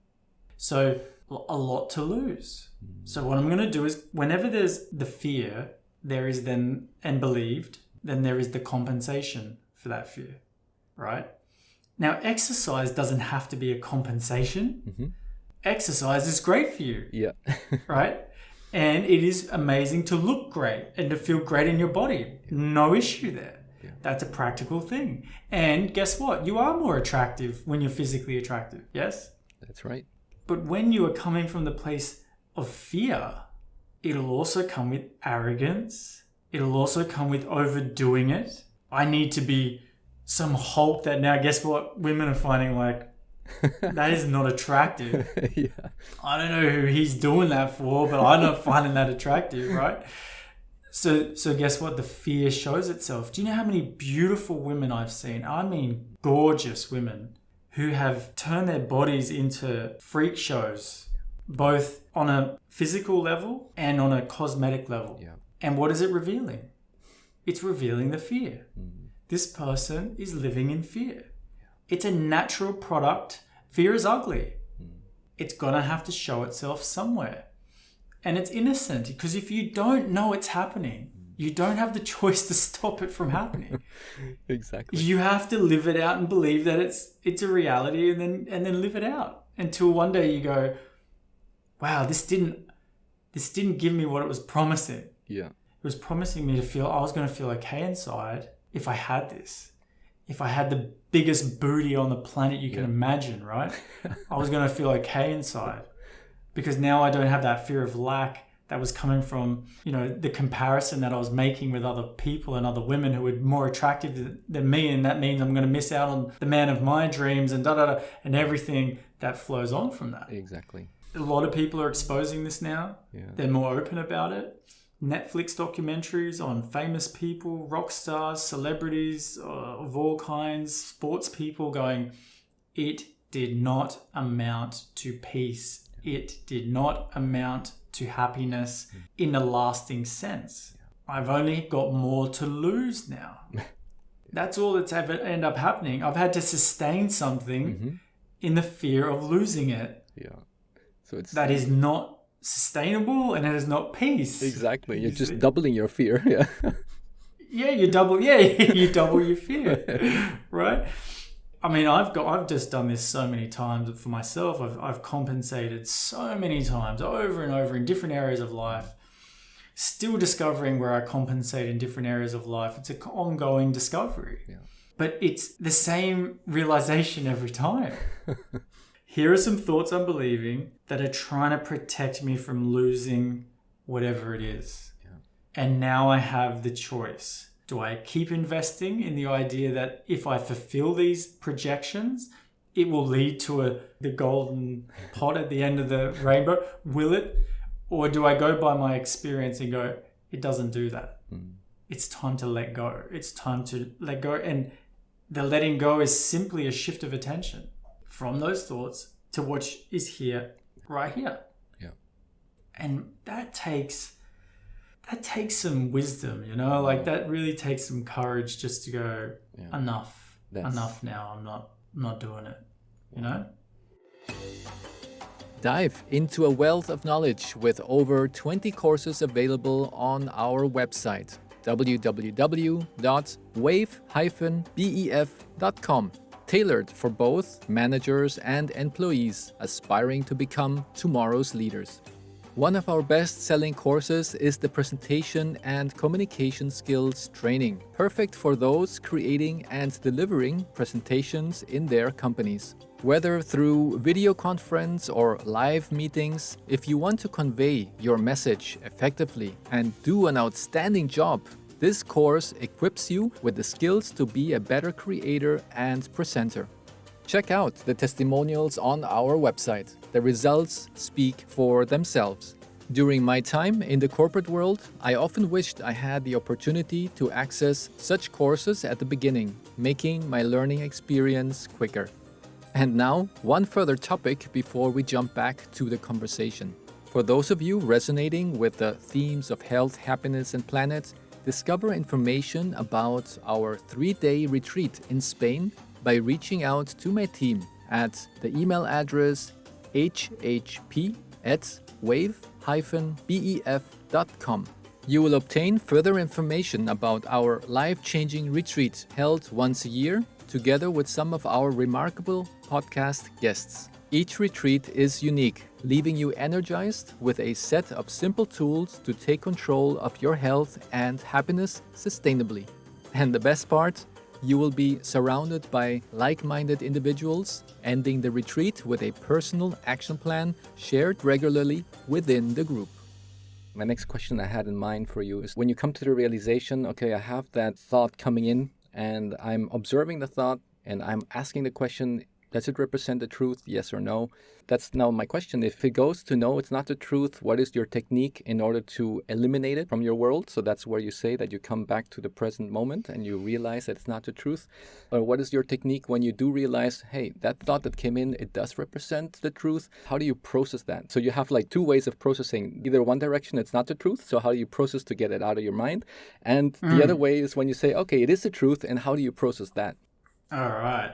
So a lot to lose. So what I'm going to do is whenever there's the fear, there is then, and believed, then there is the compensation for that fear, right? Now, exercise doesn't have to be a compensation. Mm-hmm. Exercise is great for you. Yeah. Right? And it is amazing to look great and to feel great in your body. No issue there. Yeah. That's a practical thing. And guess what? You are more attractive when you're physically attractive. Yes? That's right. But when you are coming from the place of fear, it'll also come with arrogance. It'll also come with overdoing it. I need to be some Hulk that now, guess what? Women are finding like, that is not attractive. Yeah. I don't know who he's doing that for, but I'm not finding that attractive, right? So guess what? The fear shows itself. Do you know how many beautiful women I've seen? I mean, gorgeous women who have turned their bodies into freak shows, both on a physical level and on a cosmetic level. Yeah. And what is it revealing? It's revealing the fear. Mm. This person is living in fear. It's a natural product. Fear is ugly. It's going to have to show itself somewhere. And it's innocent because if you don't know it's happening, you don't have the choice to stop it from happening. Exactly. You have to live it out and believe that it's a reality and then live it out until one day you go, wow, this didn't give me what it was promising. Yeah. It was promising me to feel I was going to feel okay inside if I had this. If I had the biggest booty on the planet you can imagine, right? I was going to feel okay inside because now I don't have that fear of lack that was coming from, the comparison that I was making with other people and other women who were more attractive than me. And that means I'm going to miss out on the man of my dreams and and everything that flows on from that. Exactly. A lot of people are exposing this now. Yeah. They're more open about it. Netflix documentaries on famous people, rock stars, celebrities of all kinds, sports people going, it did not amount to peace. It did not amount to happiness in a lasting sense. I've only got more to lose now. That's all that's ever end up happening. I've had to sustain something in the fear of losing it. Yeah. So that is not sustainable and it is not peace. Exactly. You're just doubling your fear. Yeah. Yeah, you double your fear. Right? I mean, I've just done this so many times for myself. I've compensated so many times over and over in different areas of life. Still discovering where I compensate in different areas of life. It's an ongoing discovery. Yeah. But it's the same realization every time. Here are some thoughts I'm believing that are trying to protect me from losing whatever it is. Yeah. And now I have the choice. Do I keep investing in the idea that if I fulfill these projections, it will lead to the golden pot at the end of the rainbow? Will it? Or do I go by my experience and go, it doesn't do that? it's time to let go. It's time to let go. And the letting go is simply a shift of attention from those thoughts to what is here, right here. Yeah. And that takes some wisdom, you know, like that really takes some courage just to go, enough now. I'm not doing it, you know? Dive into a wealth of knowledge with over 20 courses available on our website, www.wave-bef.com, tailored for both managers and employees aspiring to become tomorrow's leaders. One of our best-selling courses is the Presentation and Communication Skills Training, perfect for those creating and delivering presentations in their companies. Whether through video conference or live meetings, if you want to convey your message effectively and do an outstanding job, this course equips you with the skills to be a better creator and presenter. Check out the testimonials on our website. The results speak for themselves. During my time in the corporate world, I often wished I had the opportunity to access such courses at the beginning, making my learning experience quicker. And now, one further topic before we jump back to the conversation. For those of you resonating with the themes of health, happiness, and planet, discover information about our 3-day retreat in Spain by reaching out to my team at the email address hhp@wave-bef.com. You will obtain further information about our life-changing retreat held once a year, together with some of our remarkable podcast guests. Each retreat is unique, leaving you energized with a set of simple tools to take control of your health and happiness sustainably. And the best part, you will be surrounded by like-minded individuals, ending the retreat with a personal action plan shared regularly within the group. My next question I had in mind for you is when you come to the realization, okay, I have that thought coming in and I'm observing the thought and I'm asking the question, does it represent the truth, yes or no? That's now my question. If it goes to no, it's not the truth, what is your technique in order to eliminate it from your world? So that's where you say that you come back to the present moment and you realize that it's not the truth. Or what is your technique when you do realize, hey, that thought that came in, it does represent the truth? How do you process that? So you have like two ways of processing. Either one direction, it's not the truth. So how do you process to get it out of your mind? And the other way is when you say, okay, it is the truth. And how do you process that? All right.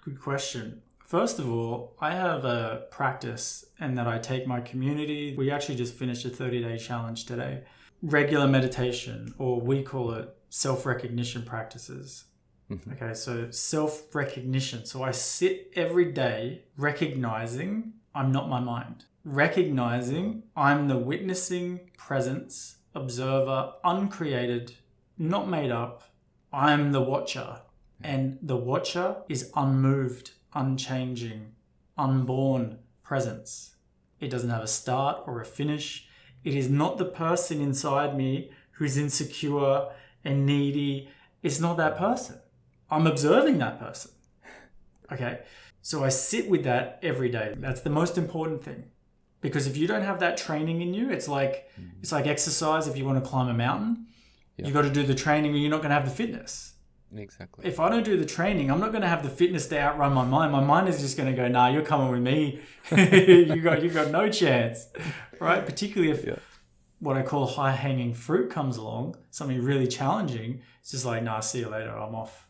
Good question. First of all, I have a practice in that I take my community. We actually just finished a 30-day challenge today. Regular meditation, or we call it self-recognition practices. Mm-hmm. Okay, so self-recognition. So I sit every day recognizing I'm not my mind. Recognizing I'm the witnessing presence, observer, uncreated, not made up. I'm the watcher. And the watcher is unmoved, unchanging, unborn presence. It doesn't have a start or a finish. It is not the person inside me who's insecure and needy. It's not that person. I'm observing that person. Okay, so I sit with that every day. That's the most important thing. Because if you don't have that training in you, it's like exercise. If you want to climb a mountain, you've got to do the training or you're not going to have the fitness. Exactly. If I don't do the training, I'm not going to have the fitness to outrun my mind. My mind is just going to go, nah, you're coming with me. you got no chance, right? Particularly if what I call high-hanging fruit comes along, something really challenging. It's just like, nah, see you later. I'm off.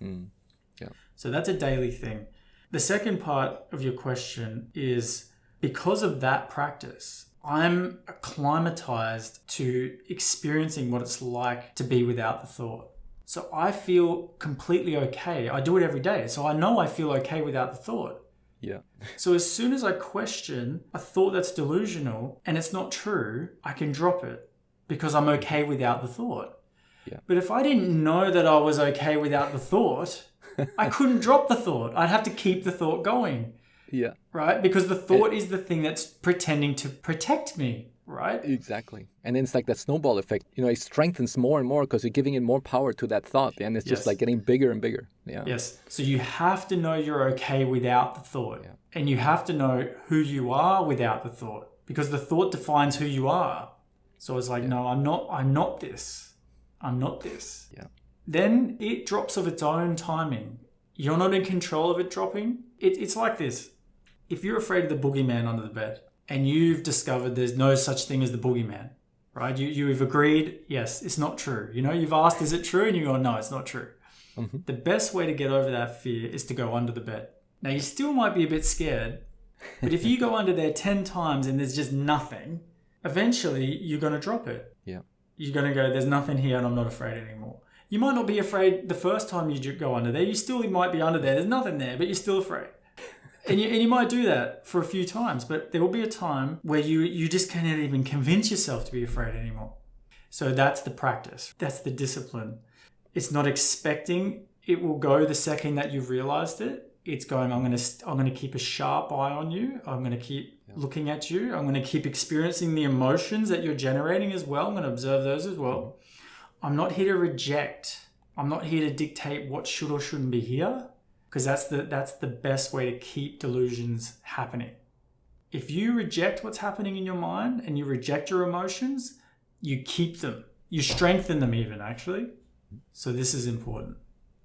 So that's a daily thing. The second part of your question is because of that practice, I'm acclimatized to experiencing what it's like to be without the thought. So I feel completely okay. I do it every day. So I know I feel okay without the thought. Yeah. So as soon as I question a thought that's delusional and it's not true, I can drop it because I'm okay without the thought. Yeah. But if I didn't know that I was okay without the thought, I couldn't drop the thought. I'd have to keep the thought going. Yeah. Right? Because the thought is the thing that's pretending to protect me. Right? Exactly. And then it's like that snowball effect. You know, it strengthens more and more because you're giving it more power to that thought. And it's just like getting bigger and bigger. Yeah. Yes. So you have to know you're okay without the thought. Yeah. And you have to know who you are without the thought. Because the thought defines who you are. So it's like, no, I'm not this. I'm not this. Yeah. Then it drops of its own timing. You're not in control of it dropping. It's like this. If you're afraid of the boogeyman under the bed and you've discovered there's no such thing as the boogeyman, right? You've agreed, yes, it's not true. You know, you've asked, is it true? And you go, no, it's not true. Mm-hmm. The best way to get over that fear is to go under the bed. Now, you still might be a bit scared, but if you go under there 10 times and there's just nothing, eventually you're going to drop it. Yeah. You're going to go, there's nothing here and I'm not afraid anymore. You might not be afraid the first time you go under there. You still might be under there. There's nothing there, but you're still afraid. And you might do that for a few times, but there will be a time where you just cannot even convince yourself to be afraid anymore. So that's the practice. That's the discipline. It's not expecting it will go the second that you've realized it. It's going, I'm going to keep a sharp eye on you. I'm going to keep looking at you. I'm going to keep experiencing the emotions that you're generating as well. I'm going to observe those as well. I'm not here to reject. I'm not here to dictate what should or shouldn't be here, because that's the best way to keep delusions happening. If you reject what's happening in your mind and you reject your emotions, you keep them. You strengthen them even, actually. So this is important.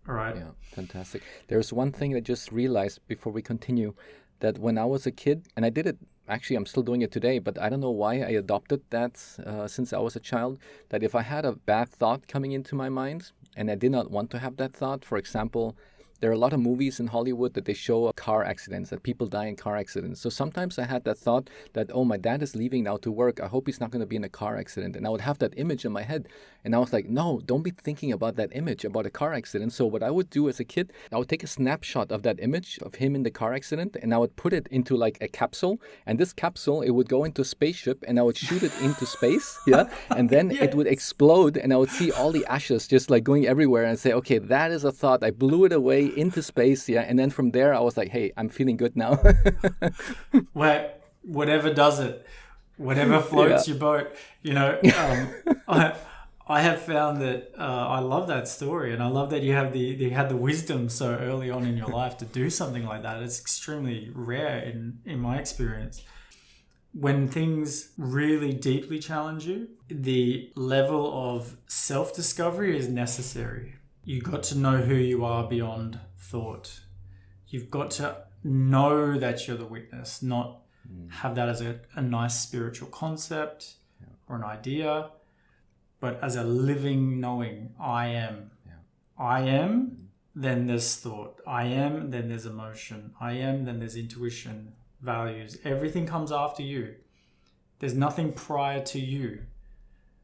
All right. Yeah, fantastic. There's one thing I just realized before we continue, that when I was a kid, and I did it, actually I'm still doing it today, but I don't know why I adopted that since I was a child, that if I had a bad thought coming into my mind and I did not want to have that thought, for example, there are a lot of movies in Hollywood that they show car accidents, that people die in car accidents. So sometimes I had that thought that, oh, my dad is leaving now to work. I hope he's not going to be in a car accident. And I would have that image in my head. And I was like, no, don't be thinking about that image, about a car accident. So what I would do as a kid, I would take a snapshot of that image of him in the car accident, and I would put it into like a capsule. And this capsule, it would go into a spaceship, and I would shoot it into space. Yeah. And then it would explode, and I would see all the ashes just like going everywhere, and say, okay, that is a thought. I blew it away into space. Yeah. And then from there, I was like, hey, I'm feeling good now. Well, whatever does it, whatever floats your boat, you know. I have found that I love that story, and I love that you had the wisdom so early on in your life to do something like that. It's extremely rare in my experience. When things really deeply challenge you, the level of self-discovery is necessary. You got to know who you are beyond thought. You've got to know that you're the witness, not have that as a nice spiritual concept or an idea, but as a living knowing. I am. Yeah. I am, then there's thought. I am, then there's emotion. I am, then there's intuition, values. Everything comes after you. There's nothing prior to you.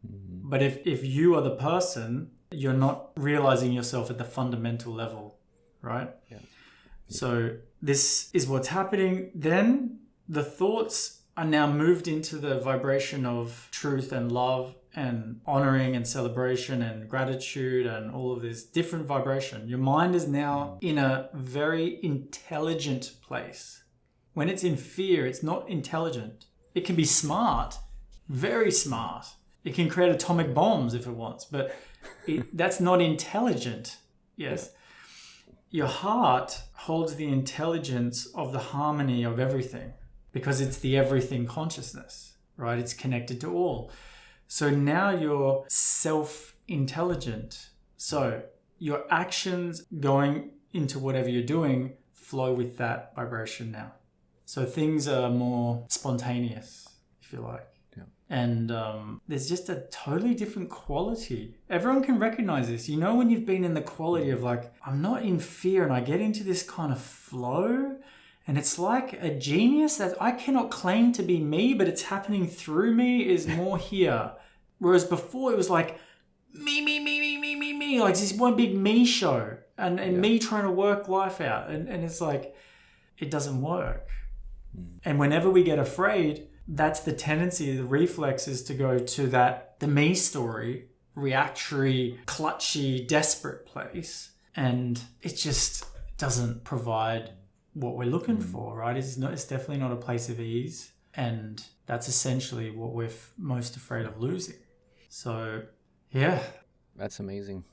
Mm-hmm. But if you are the person, you're not realizing yourself at the fundamental level, right? Yeah. So this is what's happening. Then the thoughts are now moved into the vibration of truth and love and honoring and celebration and gratitude and all of this different vibration. Your mind is now in a very intelligent place. When it's in fear, it's not intelligent. It can be smart, very smart. It can create atomic bombs if it wants, but that's not intelligent. Yes. Your heart holds the intelligence of the harmony of everything, because it's the everything consciousness, right? It's connected to all. So now you're self-intelligent. So your actions going into whatever you're doing flow with that vibration now. So things are more spontaneous, if you like. Yeah. And there's just a totally different quality. Everyone can recognize this. You know when you've been in the quality of like, I'm not in fear and I get into this kind of flow, and it's like a genius that I cannot claim to be me, but it's happening through me is more here. Whereas before it was like me, like this one big me show and me trying to work life out. And it's like, it doesn't work. And whenever we get afraid, that's the tendency, the reflex is to go to the me story, reactory, clutchy, desperate place. And it just doesn't provide what we're looking for, right? It's definitely not a place of ease. And that's essentially what we're most afraid of losing. So, yeah. That's amazing.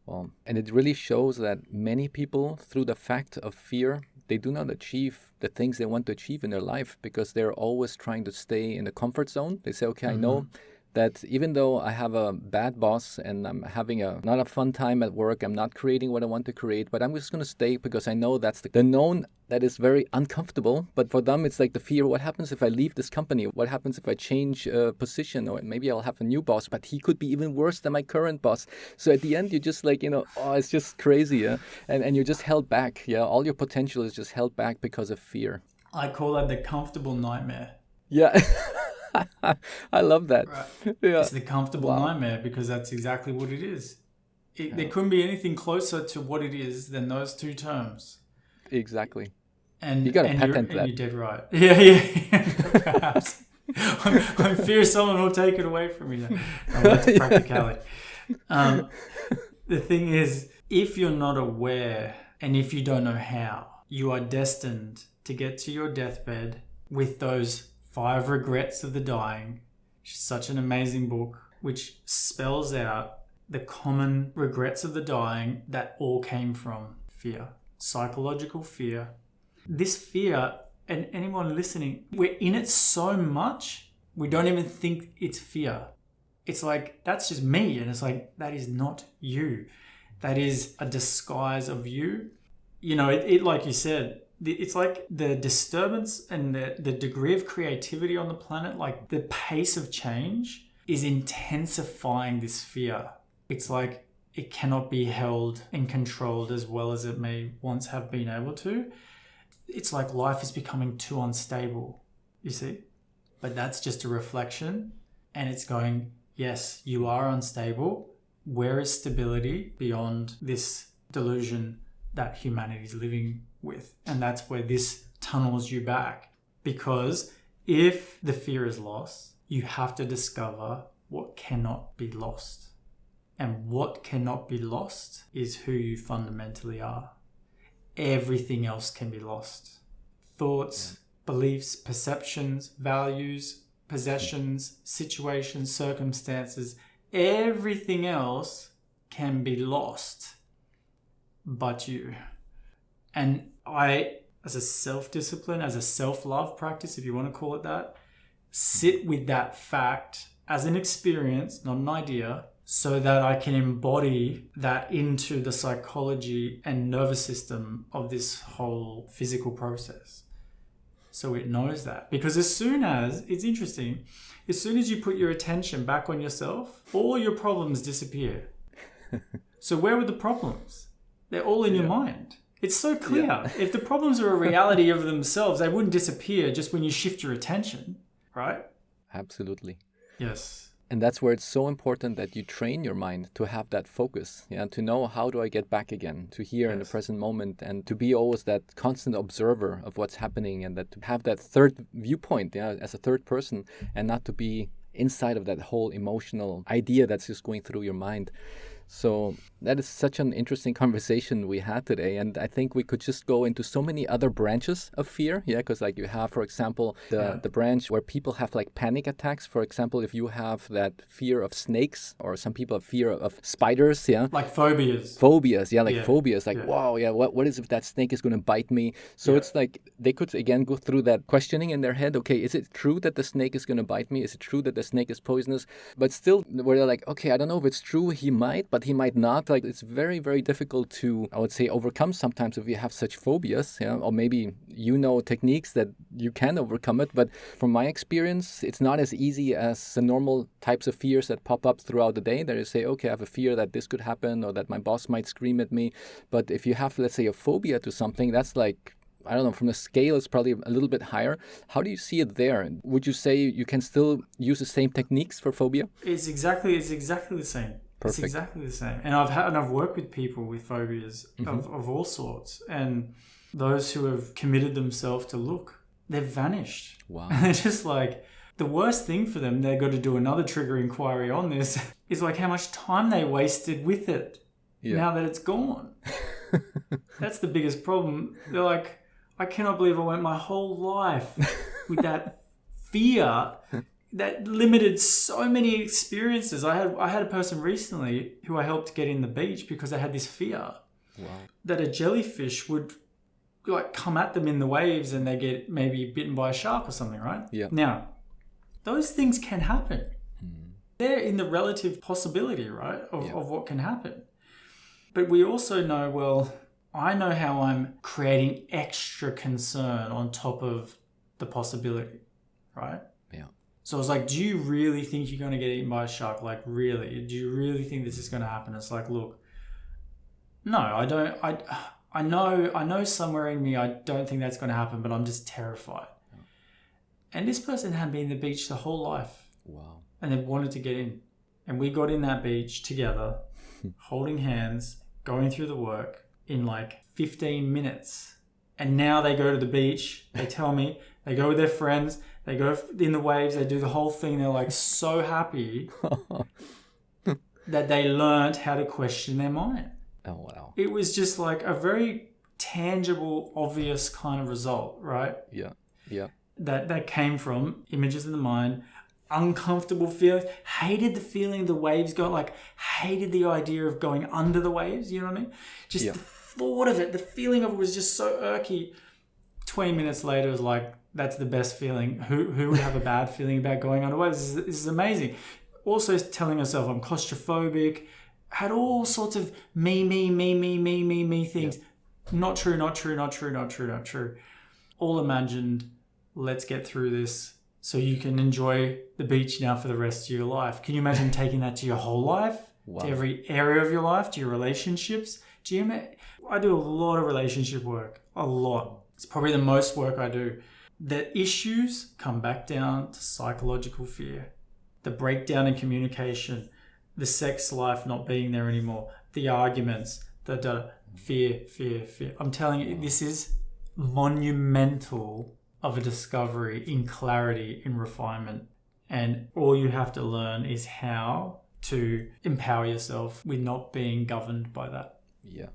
Well, and it really shows that many people, through the fact of fear, they do not achieve the things they want to achieve in their life because they're always trying to stay in the comfort zone. They say, okay, I know that even though I have a bad boss and I'm having not a fun time at work, I'm not creating what I want to create, but I'm just going to stay because I know that's the known that is very uncomfortable. But for them, it's like the fear, what happens if I leave this company? What happens if I change position? Or maybe I'll have a new boss, but he could be even worse than my current boss. So at the end, you're just like, oh, it's just crazy. Yeah? And you're just held back. Yeah, all your potential is just held back because of fear. I call that the comfortable nightmare. Yeah. I love that. Right. Yeah. It's the comfortable nightmare because that's exactly what it is. There couldn't be anything closer to what it is than those two terms. Exactly. And you got to patent that. And you're dead right. Yeah. Perhaps. I'm fear someone will take it away from me. No, that's practicality. The thing is, if you're not aware and if you don't know how, you are destined to get to your deathbed with those 5 regrets of the dying, which is such an amazing book, which spells out the common regrets of the dying that all came from fear, psychological fear. This fear, and anyone listening, we're in it so much, we don't even think it's fear. It's like, that's just me. And it's like, that is not you. That is a disguise of you. It like you said, it's like the disturbance and the degree of creativity on the planet, like the pace of change is intensifying this fear. It's like it cannot be held and controlled as well as it may once have been able to. It's like life is becoming too unstable, you see? But that's just a reflection. And it's going, yes, you are unstable. Where is stability beyond this delusion that humanity is living with? And that's where this tunnels you back. Because if the fear is lost, you have to discover what cannot be lost. And what cannot be lost is who you fundamentally are. Everything else can be lost. Thoughts, beliefs, perceptions, values, possessions, situations, circumstances, everything else can be lost but you. And I, as a self-discipline, as a self-love practice, if you want to call it that, sit with that fact as an experience, not an idea, so that I can embody that into the psychology and nervous system of this whole physical process. So it knows that. Because as soon as you put your attention back on yourself, all your problems disappear. So where were the problems? They're all in your mind. It's so clear. Yeah. If the problems are a reality of themselves, they wouldn't disappear just when you shift your attention, right? Absolutely. Yes. And that's where it's so important that you train your mind to have that focus, to know how do I get back again, to here in the present moment, and to be always that constant observer of what's happening, and that to have that third viewpoint, as a third person, and not to be inside of that whole emotional idea that's just going through your mind. So that is such an interesting conversation we had today. And I think we could just go into so many other branches of fear. Yeah, because like you have, for example, the branch where people have like panic attacks. For example, if you have that fear of snakes, or some people have fear of spiders. Yeah. Like phobias. Phobias. Yeah, like phobias. Like, wow, what is if that snake is going to bite me? So it's like they could, again, go through that questioning in their head. Okay, is it true that the snake is going to bite me? Is it true that the snake is poisonous? But still, where they're like, okay, I don't know if it's true. He might, but he might not. Like, it's very, very difficult to, I would say, overcome sometimes if you have such phobias, or maybe techniques that you can overcome it. But from my experience, it's not as easy as the normal types of fears that pop up throughout the day. That you say, okay, I have a fear that this could happen, or that my boss might scream at me. But if you have, let's say, a phobia to something, that's like, I don't know, from the scale, it's probably a little bit higher. How do you see it there? Would you say you can still use the same techniques for phobia? It's exactly the same. Perfect. It's exactly the same. And I've worked with people with phobias of all sorts. And those who have committed themselves to look, they've vanished. Wow. And they're just like, the worst thing for them, they've got to do another trigger inquiry on this, is like how much time they wasted with it now that it's gone. That's the biggest problem. They're like, I cannot believe I went my whole life with that fear that limited so many experiences. I had a person recently who I helped get in the beach because they had this fear that a jellyfish would like come at them in the waves and they get maybe bitten by a shark or something, right? Yeah. Now, those things can happen. they're in the relative possibility, right, Yeah. of what can happen. But we also know, well, I know how I'm creating extra concern on top of the possibility, right? Yeah. So it's like, do you really think you're going to get eaten by a shark? Like, really? Do you really think this is going to happen? It's like, look, no, I don't. I know somewhere in me, I don't think that's going to happen, but I'm just terrified. Yeah. And this person had been at the beach the whole life. Wow. And they wanted to get in. And we got in that beach together, holding hands, going through the work in like 15 minutes. And now they go to the beach. They tell me, they go with their friends. They go in the waves. They do the whole thing. They're like so happy that they learned how to question their mind. Oh, wow. It was just like a very tangible, obvious kind of result, right? Yeah. Yeah. That came from images in the mind, uncomfortable feelings, hated the feeling the waves got, like hated the idea of going under the waves, you know what I mean? Just the thought of it, the feeling of it was just so irky. 20 minutes later, it was like, that's the best feeling. Who would have a bad feeling about going under waves? This is amazing. Also telling herself I'm claustrophobic, had all sorts of me things. Yeah. Not true. All imagined, let's get through this so you can enjoy the beach now for the rest of your life. Can you imagine taking that to your whole life? Wow. To every area of your life, to your relationships? I do a lot of relationship work, a lot. It's probably the most work I do. The issues come back down to psychological fear, the breakdown in communication, the sex life not being there anymore, the arguments, the fear. I'm telling you, this is monumental of a discovery in clarity, in refinement. And all you have to learn is how to empower yourself with not being governed by that. Yeah.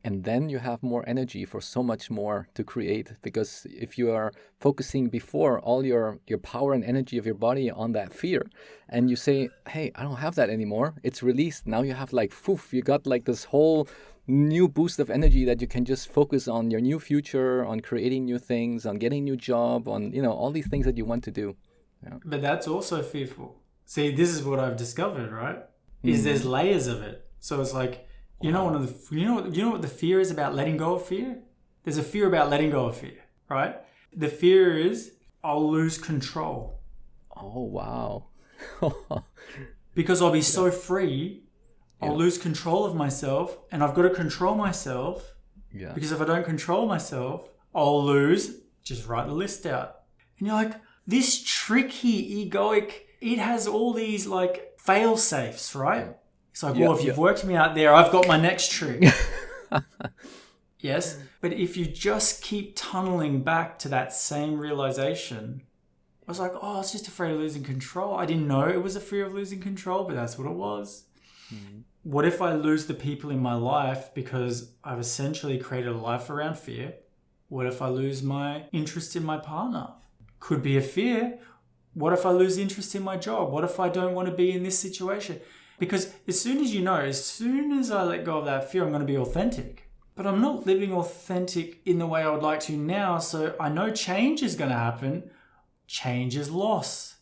And then you have more energy for so much more to create, because if you are focusing before all your power and energy of your body on that fear, and you say, hey, I don't have that anymore, it's released. Now you have like, poof, you got like this whole new boost of energy that you can just focus on your new future, on creating new things, on getting a new job, on, all these things that you want to do. Yeah. But that's also fearful. See, this is what I've discovered, right? Is there's layers of it. So it's like, you know what the fear is about letting go of fear? There's a fear about letting go of fear, right? The fear is I'll lose control. Oh, wow. Because I'll be so free, I'll lose control of myself, and I've got to control myself. Yeah. Because if I don't control myself, I'll lose. Just write the list out. And you're like, this tricky egoic, it has all these like fail safes, right? Yeah. It's like, well, if you've worked me out there, I've got my next trick. Yes. But if you just keep tunneling back to that same realization, I was like, oh, I was just afraid of losing control. I didn't know it was a fear of losing control, but that's what it was. Mm-hmm. What if I lose the people in my life because I've essentially created a life around fear? What if I lose my interest in my partner? Could be a fear. What if I lose interest in my job? What if I don't want to be in this situation? Because as soon as I let go of that fear, I'm going to be authentic. But I'm not living authentic in the way I would like to now. So I know change is going to happen. Change is loss.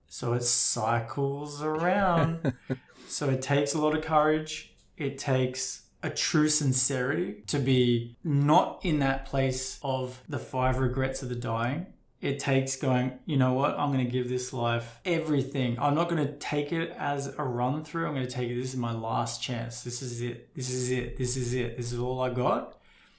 So it cycles around. So it takes a lot of courage. It takes a true sincerity to be not in that place of the 5 regrets of the dying. It takes going, you know what, I'm going to give this life everything. I'm not going to take it as a run through. I'm going to take it, this is my last chance. This is it. This is all I got.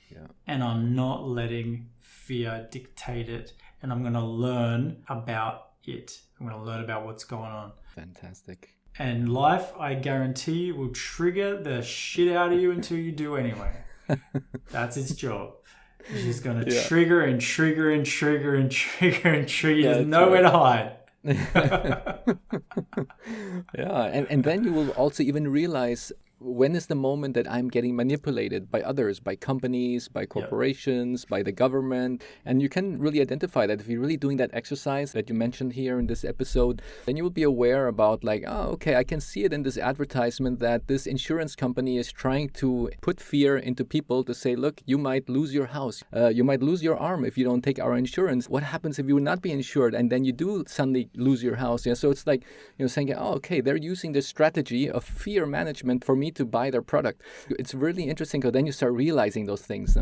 Yeah. And I'm not letting fear dictate it. And I'm going to learn about it. I'm going to learn about what's going on. Fantastic. And life, I guarantee, will trigger the shit out of you until you do anyway. That's its job. It's just going to trigger and trigger and trigger and trigger and trigger. There's nowhere to hide. Yeah, and then you will also even realize when is the moment that I'm getting manipulated by others, by companies, by corporations, by the government? And you can really identify that if you're really doing that exercise that you mentioned here in this episode, then you will be aware about like, oh, okay, I can see it in this advertisement that this insurance company is trying to put fear into people to say, look, you might lose your house. You might lose your arm if you don't take our insurance. What happens if you will not be insured and then you do suddenly lose your house? Yeah, so it's like, saying, oh, okay, they're using this strategy of fear management for me to buy their product. It's really interesting because then you start realizing those things.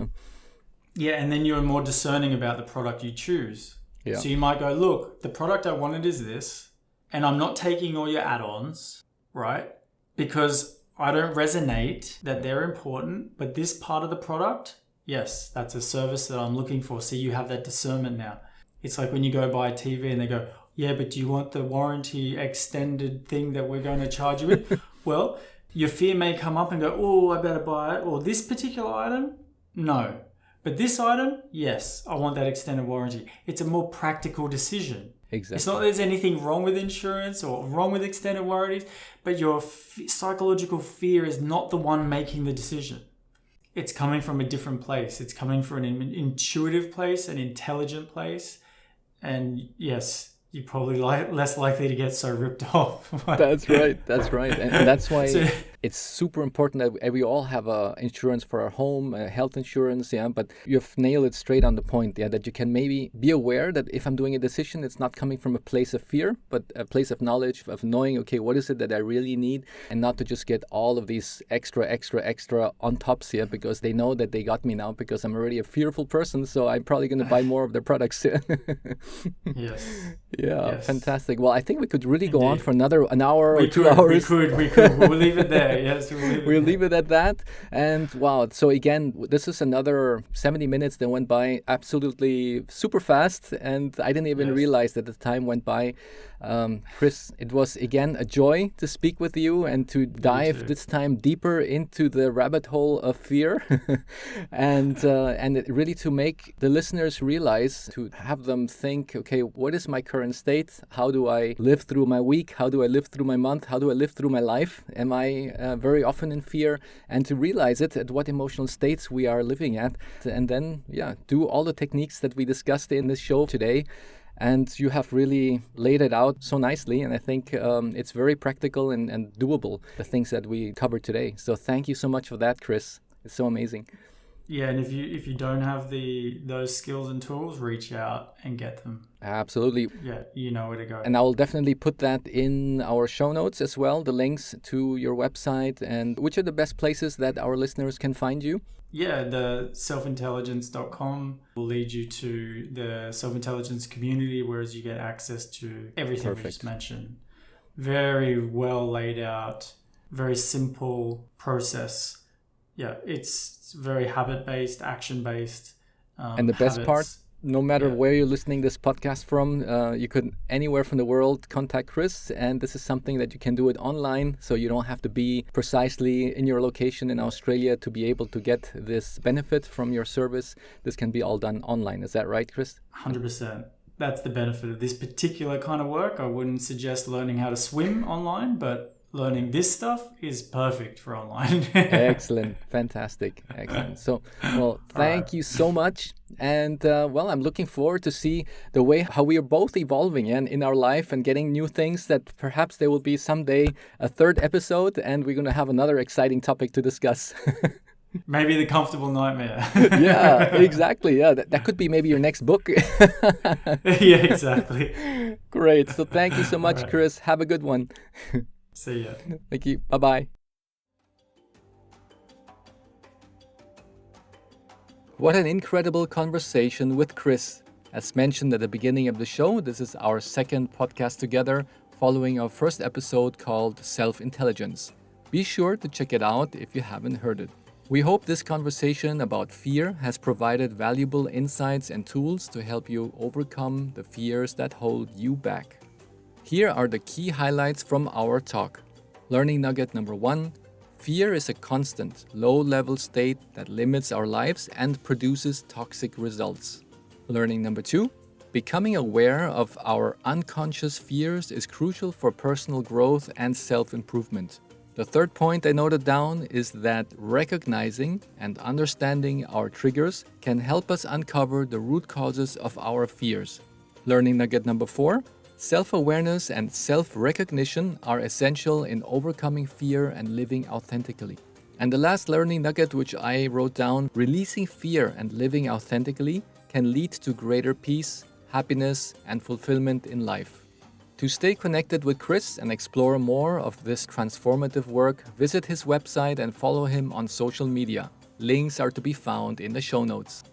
Yeah, and then you're more discerning about the product you choose. Yeah. So you might go, look, the product I wanted is this, and I'm not taking all your add-ons, right? Because I don't resonate that they're important, but this part of the product, yes, that's a service that I'm looking for. So you have that discernment now. It's like when you go buy a TV and they go, yeah, but do you want the warranty extended thing that we're going to charge you with? Well, your fear may come up and go, oh, I better buy it. Or this particular item? No. But this item? Yes, I want that extended warranty. It's a more practical decision. Exactly. It's not that there's anything wrong with insurance or wrong with extended warranties, but your psychological fear is not the one making the decision. It's coming from a different place. It's coming from an intuitive place, an intelligent place. And yes, you're probably less likely to get so ripped off. That's right. And that's why it's super important that we all have insurance for our home, health insurance, but you've nailed it straight on the point, that you can maybe be aware that if I'm doing a decision, it's not coming from a place of fear, but a place of knowledge, of knowing, okay, what is it that I really need, and not to just get all of these extra on tops here because they know that they got me now because I'm already a fearful person, so I'm probably going to buy more of their products. Yes. Yeah, yes. Fantastic. Well, I think we could really go on for an hour or 2 hours. We could. We'll leave it there. Yes, we'll leave it at that. And wow, so again, this is another 70 minutes that went by absolutely super fast, and I didn't even realize that the time went by. Chris, it was again a joy to speak with you and to dive this time deeper into the rabbit hole of fear, and really to make the listeners realize, to have them think, okay, what is my current state? How do I live through my week? How do I live through my month? How do I live through my life? Am I very often in fear? And to realize it, at what emotional states we are living at, and then do all the techniques that we discussed in this show today. And you have really laid it out so nicely, and I think it's very practical and doable, the things that we covered today. So thank you so much for that, Chris. It's so amazing. Yeah, and if you don't have those skills and tools, reach out and get them. Absolutely. Yeah, you know where to go. And I will definitely put that in our show notes as well, the links to your website. And which are the best places that our listeners can find you? Yeah, the selfintelligence.com will lead you to the self-intelligence community, whereas you get access to everything we just mentioned. Very well laid out, very simple process. Yeah, it's very habit-based, action-based. And the best part, no matter where you're listening this podcast from, you could anywhere from the world contact Chris, and this is something that you can do it online, so you don't have to be precisely in your location in Australia to be able to get this benefit from your service. This can be all done online. Is that right, Chris? 100%. That's the benefit of this particular kind of work. I wouldn't suggest learning how to swim online, but learning this stuff is perfect for online. Excellent. Fantastic. Excellent. So, well, thank you so much. And, I'm looking forward to see the way how we are both evolving in our life and getting new things that perhaps there will be someday a third episode and we're going to have another exciting topic to discuss. Maybe the comfortable nightmare. Yeah, exactly. Yeah, that could be maybe your next book. Yeah, exactly. Great. So thank you so much, Chris. Have a good one. See ya. Thank you. Bye-bye. What an incredible conversation with Chris. As mentioned at the beginning of the show, this is our second podcast together, following our first episode called Self-Intelligence. Be sure to check it out if you haven't heard it. We hope this conversation about fear has provided valuable insights and tools to help you overcome the fears that hold you back. Here are the key highlights from our talk. Learning nugget number 1, fear is a constant, low-level state that limits our lives and produces toxic results. Learning number 2, becoming aware of our unconscious fears is crucial for personal growth and self-improvement. The third point I noted down is that recognizing and understanding our triggers can help us uncover the root causes of our fears. Learning nugget number 4: self-awareness and self-recognition are essential in overcoming fear and living authentically. And the last learning nugget which I wrote down: releasing fear and living authentically can lead to greater peace, happiness, and fulfillment in life. To stay connected with Chris and explore more of this transformative work, visit his website and follow him on social media. Links are to be found in the show notes.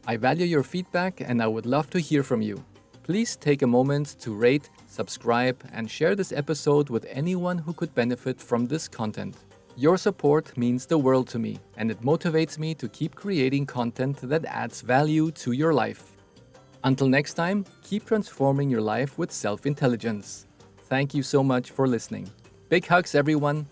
I value your feedback and I would love to hear from you. Please take a moment to rate, subscribe, and share this episode with anyone who could benefit from this content. Your support means the world to me, and it motivates me to keep creating content that adds value to your life. Until next time, keep transforming your life with self-intelligence. Thank you so much for listening. Big hugs, everyone.